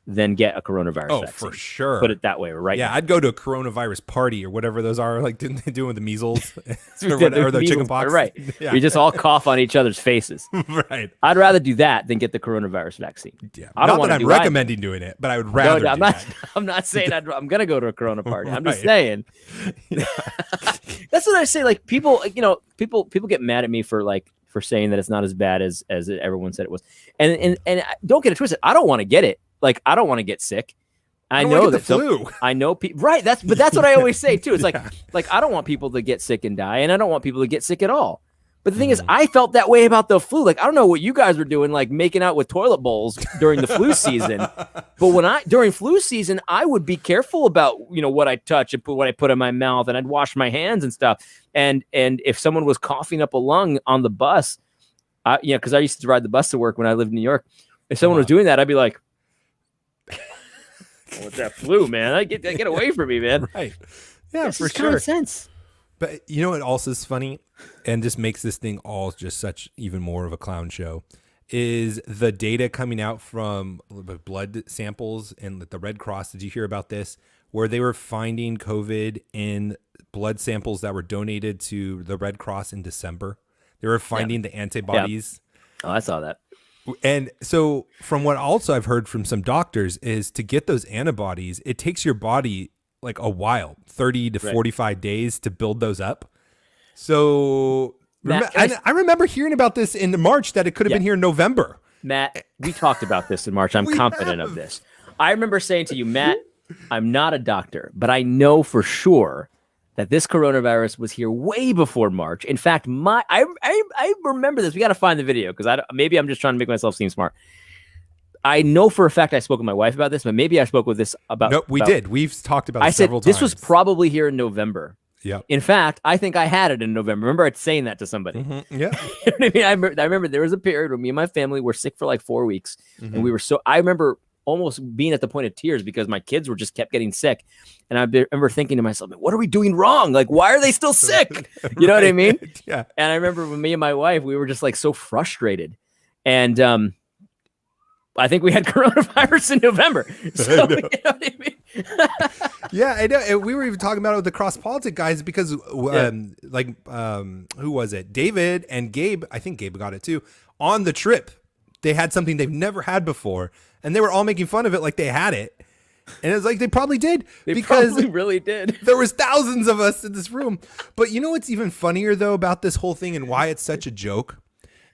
than get a coronavirus vaccine. For sure. Put it that way, right? Yeah, now. I'd go to a coronavirus party or whatever those are. Like, didn't they do with the measles or the chicken pox? Right. Yeah. We just all cough on each other's faces. Right. I'd rather do that than get the coronavirus vaccine. Yeah. Not that I'm recommending doing it, but I would rather. No, I'm not saying I'm going to go to a corona party. I'm just saying. That's what I say. Like people get mad at me for saying that it's not as bad as everyone said it was. And don't get it twisted. I don't want to get it. Like, I don't want to get sick. I know that flu. I know people. Right. That's what I always say too. It's like I don't want people to get sick and die, and I don't want people to get sick at all. But the thing is, I felt that way about the flu. Like, I don't know what you guys were doing, like making out with toilet bowls during the flu season. But during flu season, I would be careful about what I touch and what I put in my mouth, and I'd wash my hands and stuff. And if someone was coughing up a lung on the bus, because I used to ride the bus to work when I lived in New York. If someone was doing that, I'd be like, what's that flu, man? Get away from me, man. Right. Yeah, for sure. Common sense. But you know what also is funny and just makes this thing all just such even more of a clown show is the data coming out from blood samples and the Red Cross. Did you hear about this? Where they were finding COVID in blood samples that were donated to the Red Cross in December. They were finding the antibodies. Oh, I saw that. And so from what also I've heard from some doctors is to get those antibodies, it takes your body like a while, 30 to 45 days to build those up. So Matt, I remember hearing about this in March that it could have been here in November. Matt, we talked about this in March. I'm confident of this. I remember saying to you, Matt, I'm not a doctor, but I know for sure that this coronavirus was here way before March. In fact, I remember this. We got to find the video because maybe I'm just trying to make myself seem smart. I know for a fact I spoke with my wife about this, but maybe I spoke with this about. Nope, we did. We've talked about it several times. This was probably here in November. Yep. In fact, I think I had it in November. Remember saying that to somebody. Mm-hmm. Yeah. You know what I mean? I remember there was a period where me and my family were sick for like 4 weeks. And we were I remember almost being at the point of tears because my kids were just kept getting sick. And I remember thinking to myself, what are we doing wrong? Like, why are they still sick? You know what I mean? Yeah. And I remember when me and my wife, we were just like so frustrated. And I think we had coronavirus in November. So, you know what I mean? Yeah, I know. And we were even talking about it with the cross politic guys because, who was it? David and Gabe. I think Gabe got it too. On the trip, they had something they've never had before, and they were all making fun of it like they had it. And it's like they probably did. They probably really did. There was thousands of us in this room. But you know what's even funnier though about this whole thing and why it's such a joke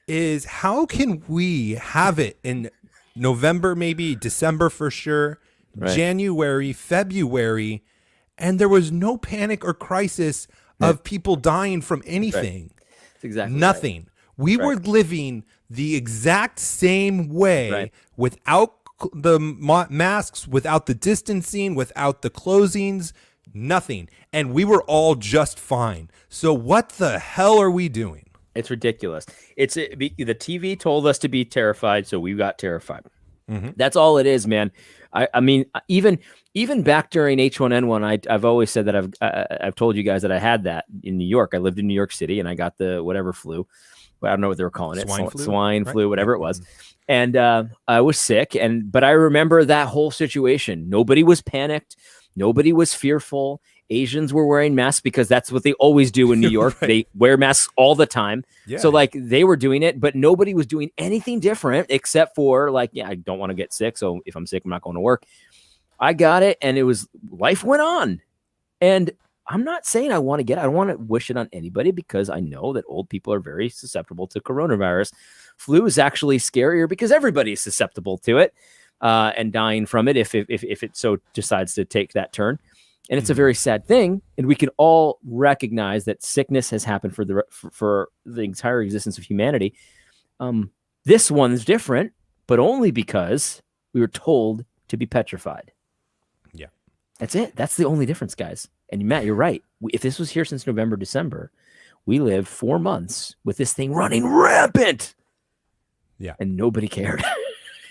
is how can we have it in November, maybe December for sure, right, January, February, and there was no panic or crisis of people dying from anything. Right. That's exactly nothing. Right. We were living the exact same way without the masks, without the distancing, without the closings, nothing. And we were all just fine. So what the hell are we doing? It's ridiculous. The TV told us to be terrified, so we got terrified. Mm-hmm. That's all it is, man. I mean, even back during H1N1, I've always said that I've told you guys that I had that in New York. I lived in New York City, and I got the whatever flu. I don't know what they were calling it, swine flu, whatever it was. And I was sick, but I remember that whole situation. Nobody was panicked. Nobody was fearful. Asians were wearing masks because that's what they always do in New York. Right. They wear masks all the time. Yeah. So like they were doing it, but nobody was doing anything different except for like, I don't want to get sick. So if I'm sick, I'm not going to work. I got it. And life went on. And I'm not saying I don't want to wish it on anybody because I know that old people are very susceptible to coronavirus. Flu is actually scarier because everybody's susceptible to it and dying from it if it so decides to take that turn. And it's a very sad thing, and we can all recognize that sickness has happened for the entire existence of humanity. This one's different, but only because we were told to be petrified. Yeah, that's it. That's the only difference, guys. And Matt, you're right. If this was here since November, December, we lived 4 months with this thing running rampant. Yeah, and nobody cared.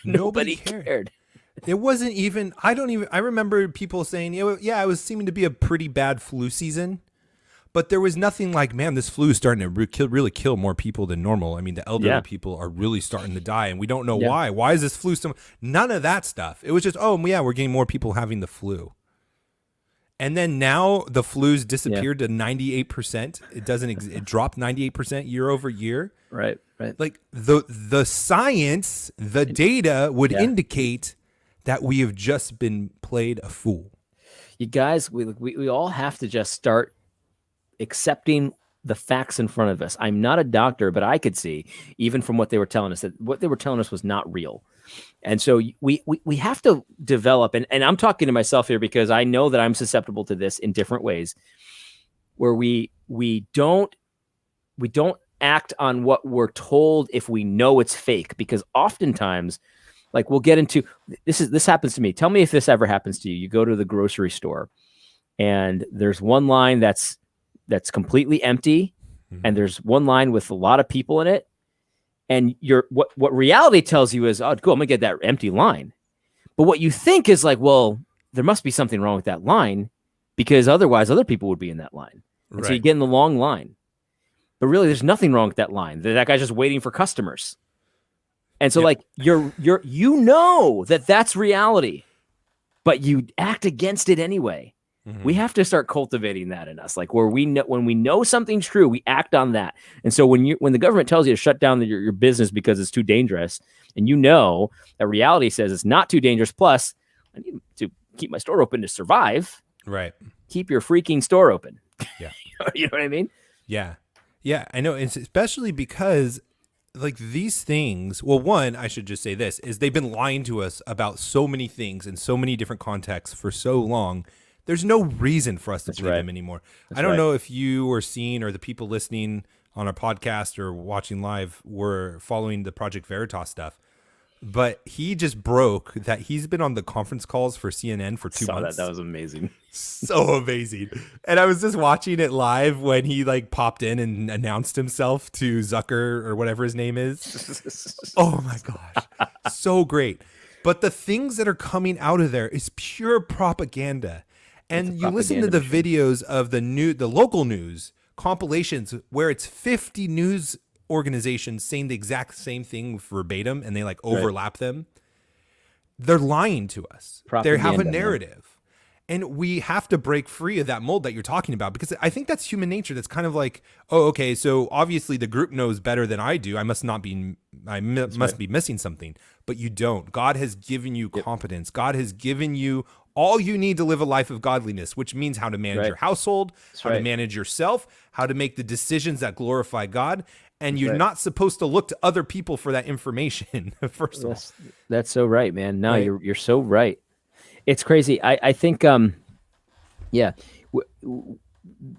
Nobody cared. It wasn't even, I remember people saying, it was seeming to be a pretty bad flu season, but there was nothing like, man, this flu is starting to really kill more people than normal. I mean, the elderly people are really starting to die, and we don't know why. Why is this flu so? None of that stuff. It was just, we're getting more people having the flu. And then now the flu's disappeared to 98%. It dropped 98% year over year. Right. Like the science, the data would indicate that we have just been played a fool. You guys, we all have to just start accepting the facts in front of us. I'm not a doctor, but I could see, even from what they were telling us, that what they were telling us was not real. And so we have to develop, and I'm talking to myself here because I know that I'm susceptible to this in different ways, where we don't act on what we're told if we know it's fake, because oftentimes, like we'll get into this happens to me. Tell me if this ever happens to you. You go to the grocery store and there's one line that's completely empty, and there's one line with a lot of people in it. And what reality tells you is, oh, cool, I'm gonna get that empty line. But what you think is like, well, there must be something wrong with that line because otherwise other people would be in that line. And so you get in the long line. But really there's nothing wrong with that line. That guy's just waiting for customers. And so like you know that's reality, but you act against it anyway. Mm-hmm. We have to start cultivating that in us, like when we know something's true, we act on that. And so when the government tells you to shut down your business because it's too dangerous, and you know that reality says it's not too dangerous, plus I need to keep my store open to survive. Right. Keep your freaking store open. Yeah. You know what I mean? Yeah. Yeah, I know. It's especially because like these things, well, one, I should just say this, is they've been lying to us about so many things in so many different contexts for so long. There's no reason for us to believe them anymore. I don't know if you were seeing, or the people listening on our podcast or watching live were following the Project Veritas stuff. but he just broke that he's been on the conference calls for CNN for 2 months. That was amazing. So amazing. And I was just watching it live when he like popped in and announced himself to Zucker or whatever his name is. Oh my gosh. So great. But the things that are coming out of there is pure propaganda. And you listen to the videos of the local news compilations where it's 50 news organizations saying the exact same thing verbatim, and they like overlap them. They're lying to us. They have a narrative. And we have to break free of that mold that you're talking about, because I think that's human nature. That's kind of like, oh, okay, so obviously the group knows better than I do. I must be missing something. But you don't. God has given you competence. God has given you all you need to live a life of godliness, which means how to manage your household, how to manage yourself, how to make the decisions that glorify God. And you're not supposed to look to other people for that information, first of all. That's so right, man. No, you're so right. It's crazy. I think,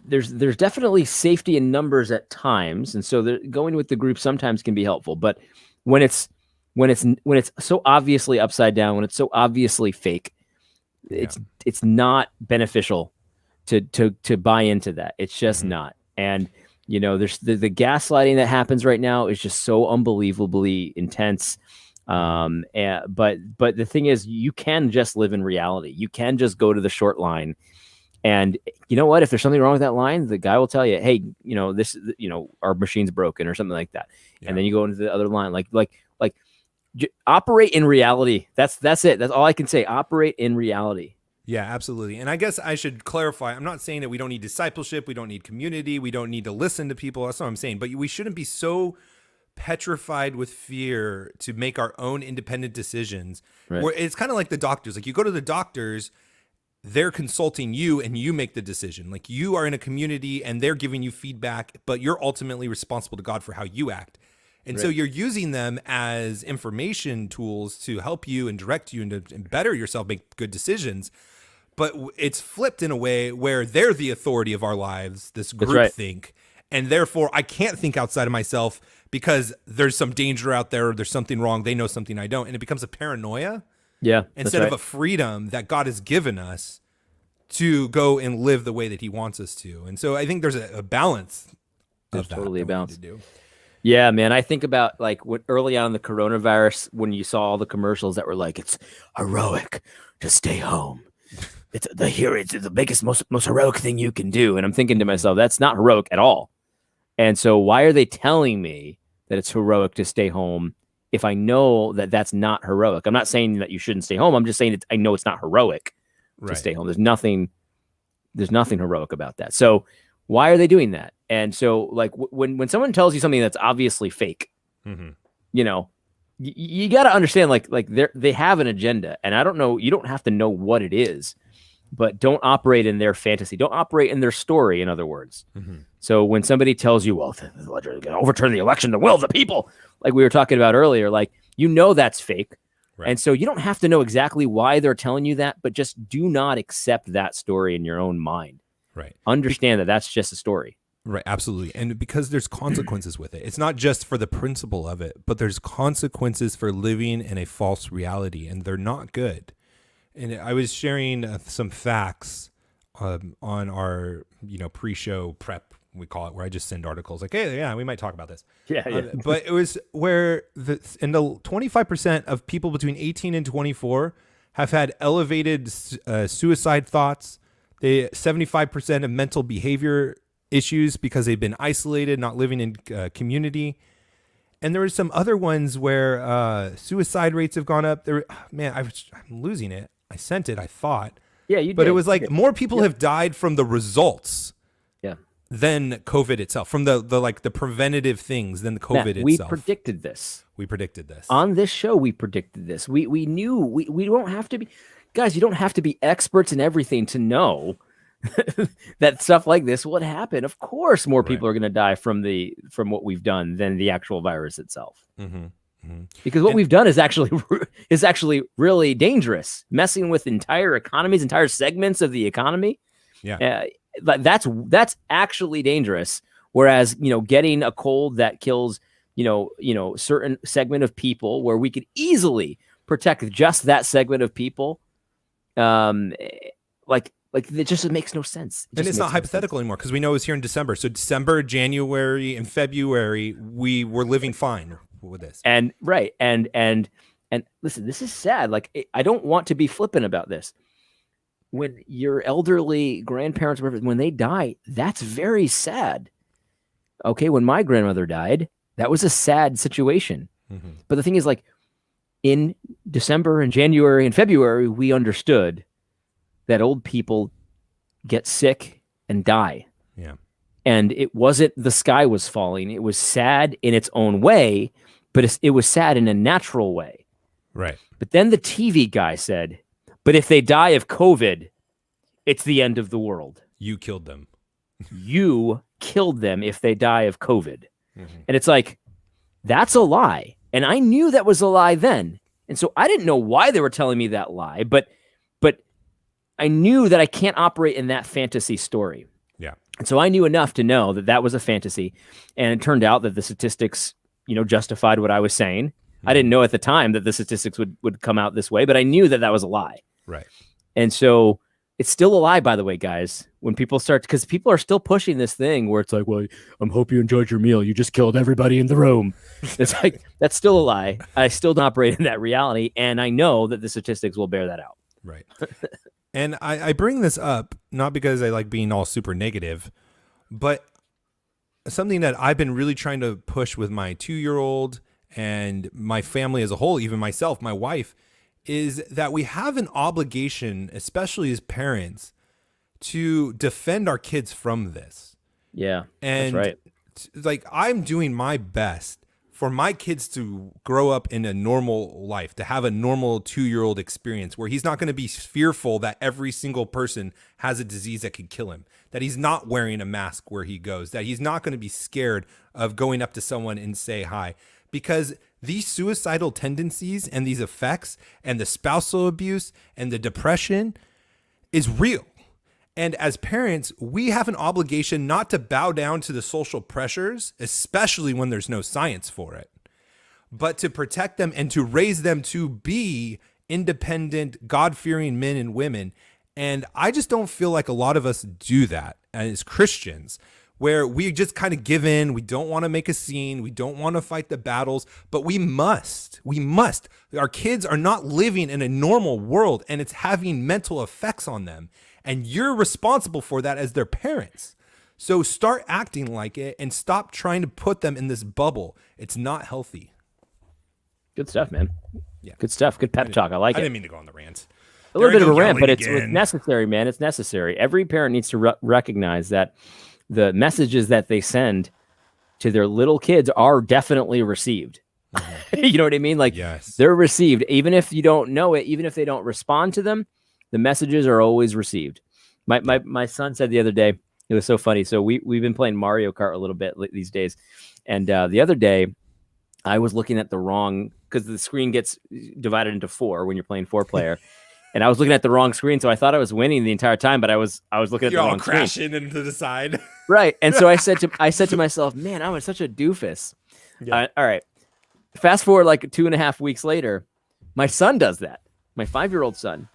there's definitely safety in numbers at times, and so going with the group sometimes can be helpful. But when it's so obviously upside down, when it's so obviously fake, it's not beneficial to buy into that. It's just not. And there's the gaslighting that happens right now is just so unbelievably intense. But the thing is, you can just live in reality. You can just go to the short line, and you know what? If there's something wrong with that line, the guy will tell you, "Hey, our machine's broken," or something like that. Yeah. And then you go into the other line, like operate in reality. That's it. That's all I can say. Operate in reality. Yeah, absolutely. And I guess I should clarify. I'm not saying that we don't need discipleship, we don't need community, we don't need to listen to people. That's what I'm saying. But we shouldn't be so petrified with fear to make our own independent decisions. Right. Where it's kind of like the doctors. Like you go to the doctors, they're consulting you and you make the decision. Like you are in a community and they're giving you feedback, but you're ultimately responsible to God for how you act. And so you're using them as information tools to help you and direct you and to better yourself, make good decisions. But it's flipped in a way where they're the authority of our lives, this group think. And therefore I can't think outside of myself because there's some danger out there, or there's something wrong. They know something I don't. And it becomes a paranoia. Yeah. Instead of a freedom that God has given us to go and live the way that he wants us to. And so I think there's a balance. There's totally a balance. Yeah, man. I think about like early on in the coronavirus, when you saw all the commercials that were like, it's heroic to stay home. It's the biggest, most heroic thing you can do. And I'm thinking to myself, that's not heroic at all. And so why are they telling me that it's heroic to stay home if I know that that's not heroic? I'm not saying that you shouldn't stay home. I'm just saying I know it's not heroic to stay home. There's nothing heroic about that. So why are they doing that? And so like when someone tells you something that's obviously fake, you got to understand like they have an agenda, and I don't know, you don't have to know what it is, but don't operate in their fantasy. Don't operate in their story, in other words. So when somebody tells you, well, the legislature is going to overturn the election, the will of the people, like we were talking about earlier, like, that's fake. Right. And so you don't have to know exactly why they're telling you that, but just do not accept that story in your own mind. Right. Understand that that's just a story. Right. Absolutely. And because there's consequences with it. It's not just for the principle of it, but there's consequences for living in a false reality, and they're not good. And I was sharing some facts on our, pre-show prep, we call it, where I just send articles like, hey, yeah, we might talk about this. But it was where the 25% of people between 18 and 24 have had elevated suicide thoughts. 75% of mental behavior issues because they've been isolated, not living in community. And there were some other ones where suicide rates have gone up. I'm losing it. I sent it, I thought. Yeah, you did. But it was like more people have died from the results than COVID itself, from the preventative things than the COVID itself. We predicted this. On this show, we predicted this. We knew we don't have to be, guys, you don't have to be experts in everything to know that stuff like this would happen. Of course, more people are going to die from what we've done than the actual virus itself. Because what we've done is actually really dangerous, messing with entire economies, entire segments of the economy. That's actually dangerous. Whereas, getting a cold that kills certain segment of people where we could easily protect just that segment of people. Like it just makes no sense. And it's not hypothetical anymore because we know it was here in December. So December, January, and February, we were living fine with this. And right. And listen, this is sad. Like, I don't want to be flippant about this. When your elderly grandparents, when they die, that's very sad. Okay. When my grandmother died, that was a sad situation. Mm-hmm. But the thing is, like, in December and January and February, we understood that old people get sick and die. Yeah. And it wasn't the sky was falling. It was sad in its own way, but it was sad in a natural way. Right. But then the TV guy said, but if they die of COVID, it's the end of the world. You killed them. You killed them if they die of COVID. Mm-hmm. And it's like, that's a lie. And I knew that was a lie then. And so I didn't know why they were telling me that lie, but I knew that I can't operate in that fantasy story. Yeah. And so I knew enough to know that that was a fantasy. And it turned out that the statistics, justified what I was saying. Mm-hmm. I didn't know at the time that the statistics would come out this way, but I knew that that was a lie. Right. And so it's still a lie, by the way, guys, when people start, because people are still pushing this thing where it's like, well, I hope you enjoyed your meal. You just killed everybody in the room. It's like, that's still a lie. I still don't operate in that reality. And I know that the statistics will bear that out. Right. And I bring this up, not because I like being all super negative, but something that I've been really trying to push with my 2-year-old and my family as a whole, even myself, my wife, is that we have an obligation, especially as parents, to defend our kids from this. Yeah, and that's right. Like, I'm doing my best for my kids to grow up in a normal life, to have a normal 2-year-old experience where he's not going to be fearful that every single person has a disease that could kill him, that he's not wearing a mask where he goes, that he's not going to be scared of going up to someone and say hi. Because these suicidal tendencies and these effects and the spousal abuse and the depression is real. And as parents, we have an obligation not to bow down to the social pressures, especially when there's no science for it, but to protect them and to raise them to be independent, God-fearing men and women. And I just don't feel like a lot of us do that as Christians, where we just kind of give in. We don't want to make a scene. We don't want to fight the battles, but we must. Our kids are not living in a normal world, and it's having mental effects on them. And you're responsible for that as their parents. So start acting like it and stop trying to put them in this bubble. It's not healthy. Good stuff, man. Yeah. Good stuff. Good pep talk. I like it. I didn't mean to go on the rant. A little bit of a rant, but it's necessary, man. It's necessary. Every parent needs to recognize that the messages that they send to their little kids are definitely received. Mm-hmm. You know what I mean? Like, yes, they're received. Even if you don't know it, even if they don't respond to them, the messages are always received. My son said the other day, it was so funny. So we've been playing Mario Kart a little bit these days. And the other day, I was looking at the wrong, because the screen gets divided into 4 when you're playing 4-player. And I was looking at the wrong screen, so I thought I was winning the entire time, but I was looking at the wrong screen. You're all crashing into the side. Right. And so I said to myself, man, I'm such a doofus. Yeah. All right. Fast forward like 2.5 weeks later, my son does that. My 5-year-old son.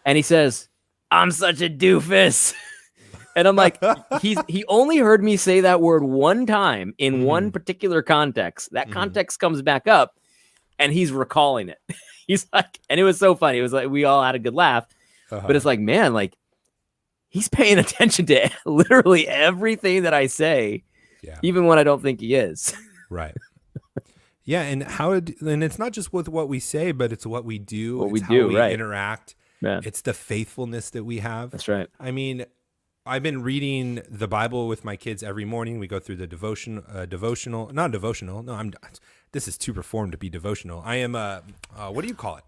And he says, I'm such a doofus. And I'm like, he only heard me say that word one time in one particular context. That context comes back up and he's recalling it. He's like, and it was so funny. It was like, we all had a good laugh, but it's like, man, like, he's paying attention to literally everything that I say, even when I don't think he is. Right. Yeah. And and it's not just with what we say, but it's what we do. What it's we how do, we right. interact. Man. It's the faithfulness that we have. That's right. I mean, I've been reading the Bible with my kids every morning. We go through the devotional. No, this is too reformed to be devotional. I am what do you call it?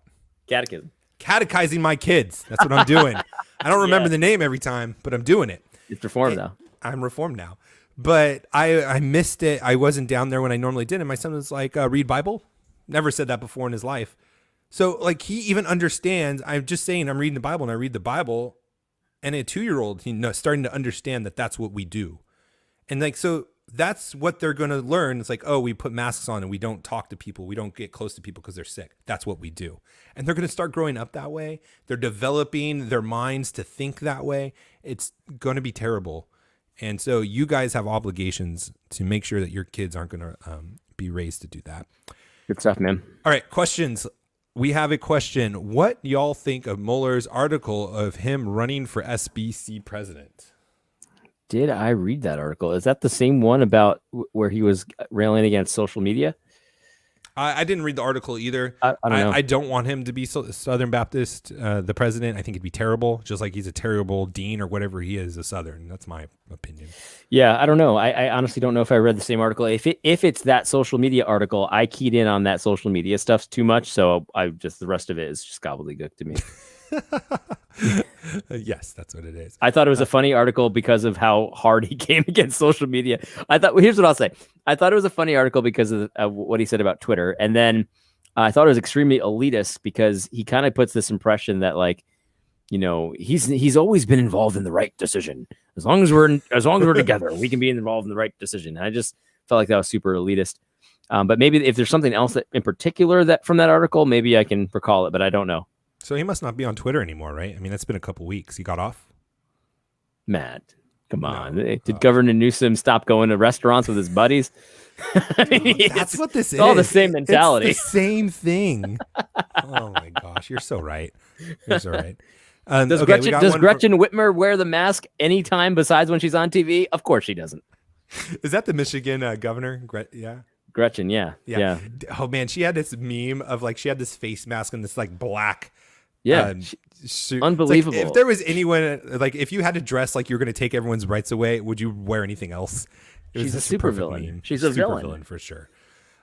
Catechism. Catechizing my kids. That's what I'm doing. I don't remember the name every time, but I'm doing it. It's reformed now. I'm reformed now. But I missed it. I wasn't down there when I normally did. And my son was like, read Bible. Never said that before in his life. So like he even understands. I'm just saying I'm reading the Bible and I read the Bible. And a 2-year-old, starting to understand that that's what we do. And like, so that's what they're going to learn. It's like, oh, we put masks on and we don't talk to people. We don't get close to people because they're sick. That's what we do. And they're going to start growing up that way. They're developing their minds to think that way. It's going to be terrible. And so you guys have obligations to make sure that your kids aren't going to be raised to do that. Good stuff, man. All right, questions. We have a question. What y'all think of Mueller's article of him running for SBC president? Did I read that article? Is that the same one about where he was railing against social media? I didn't read the article either. I don't know. I don't want him to be Southern Baptist, the president. I think it'd be terrible, just like he's a terrible dean or whatever he is, a Southern. That's my opinion. Yeah, I don't know. I honestly don't know if I read the same article. If it's that social media article, I keyed in on that social media stuff too much, so the rest of it is just gobbledygook to me. Yes, that's what it is. I thought it was a funny article because of how hard he came against social media. Here's what I'll say. I thought it was a funny article because of what he said about Twitter. And then I thought it was extremely elitist because he kind of puts this impression that, like, you know, he's always been involved in the right decision. As long as we're together, we can be involved in the right decision. And I just felt like that was super elitist. But maybe if there's something else that in particular that from that article, maybe I can recall it, but I don't know. So he must not be on Twitter anymore, right? I mean, that's been a couple weeks. He got off? Matt, come on. No. Did Governor Newsom stop going to restaurants with his buddies? That's what this is. It's all the same mentality. It's the same thing. Oh, my gosh. You're so right. You're so right. Does Gretchen Whitmer wear the mask anytime besides when she's on TV? Of course she doesn't. Is that the Michigan governor? Yeah. Gretchen, yeah. Oh, man. She had this meme of, like, she had this face mask and this, like, black. Yeah, unbelievable. Like, if there was anyone, like, if you had to dress like you were going to take everyone's rights away, would you wear anything else? She's a super villain. She's a villain for sure.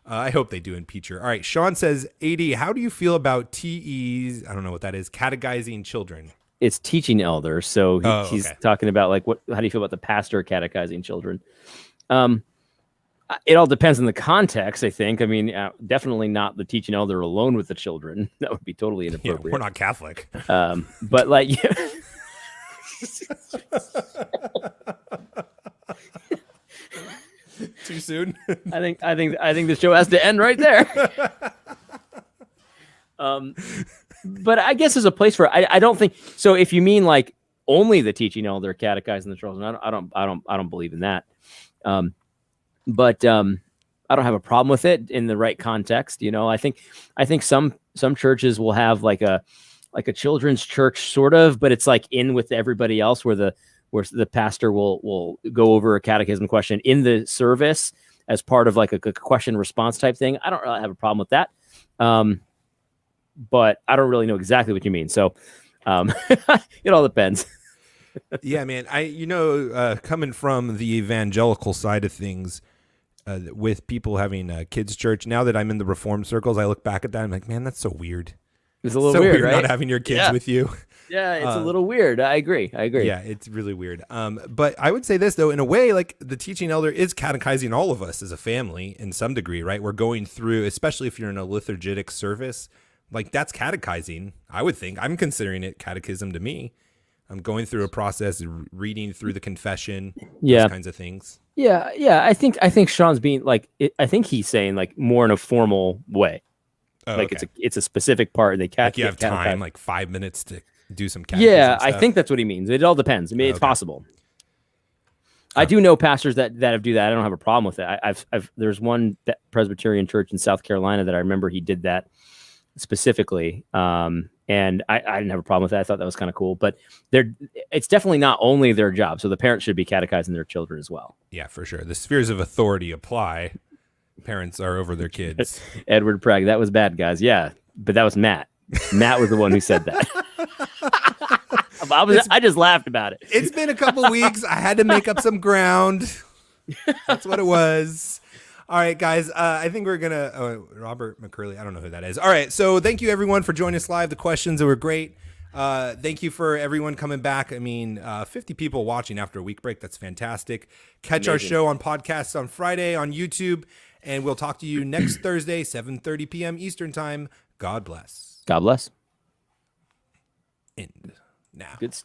I hope they do impeach her. All right, Sean says, AD, how do you feel about TEs? I don't know what that is. Catechizing children. It's teaching elders. So he's talking about, like, how do you feel about the pastor catechizing children? It all depends on the context, I think. I mean, definitely not the teaching elder alone with the children. That would be totally inappropriate. Yeah, we're not Catholic. But, like, too soon. I think the show has to end right there. But I guess there's a place for it. I don't think so. If you mean, like, only the teaching elder catechizing the children, I don't believe in that. But I don't have a problem with it in the right context. You know, I think some churches will have like a children's church sort of, but it's like in with everybody else where the pastor will go over a catechism question in the service as part of like a question response type thing. I don't really have a problem with that. But I don't really know exactly what you mean. So it all depends. Yeah, man. Coming from the evangelical side of things, with people having kids' church, now that I'm in the Reformed circles, I look back at that and I'm like, man, that's so weird. It's a little weird, right? Not having your kids with you. Yeah, it's a little weird. I agree. Yeah, it's really weird. But I would say this, though, in a way, like, the teaching elder is catechizing all of us as a family in some degree, right? We're going through, especially if you're in a liturgic service, like, that's catechizing, I would think. I'm considering it catechism to me. I'm going through a process, reading through the confession, those kinds of things. Yeah. I think Sean's being like, I think he's saying, like, more in a formal way. Oh, like, it's a specific part. They like you have time, like 5 minutes to do some catechism. Yeah, I think that's what he means. It all depends. I mean, it's possible. I do know pastors that do that. I don't have a problem with it. There's one Presbyterian church in South Carolina that I remember he did that specifically. And I didn't have a problem with that. I thought that was kind of cool. But it's definitely not only their job. So the parents should be catechizing their children as well. Yeah, for sure. The spheres of authority apply. Parents are over their kids. Edward Pragg. That was bad, guys. Yeah. But that was Matt. Matt was the one who said that. I just laughed about it. It's been a couple weeks. I had to make up some ground. That's what it was. All right, guys. I think we're going to... Robert McCurley. I don't know who that is. All right. So thank you, everyone, for joining us live. The questions were great. Thank you for everyone coming back. I mean, 50 people watching after a week break. That's fantastic. Catch our show on podcasts on Friday on YouTube. And we'll talk to you next Thursday, 7:30 p.m. Eastern Time. God bless. God bless. End now. Good stuff.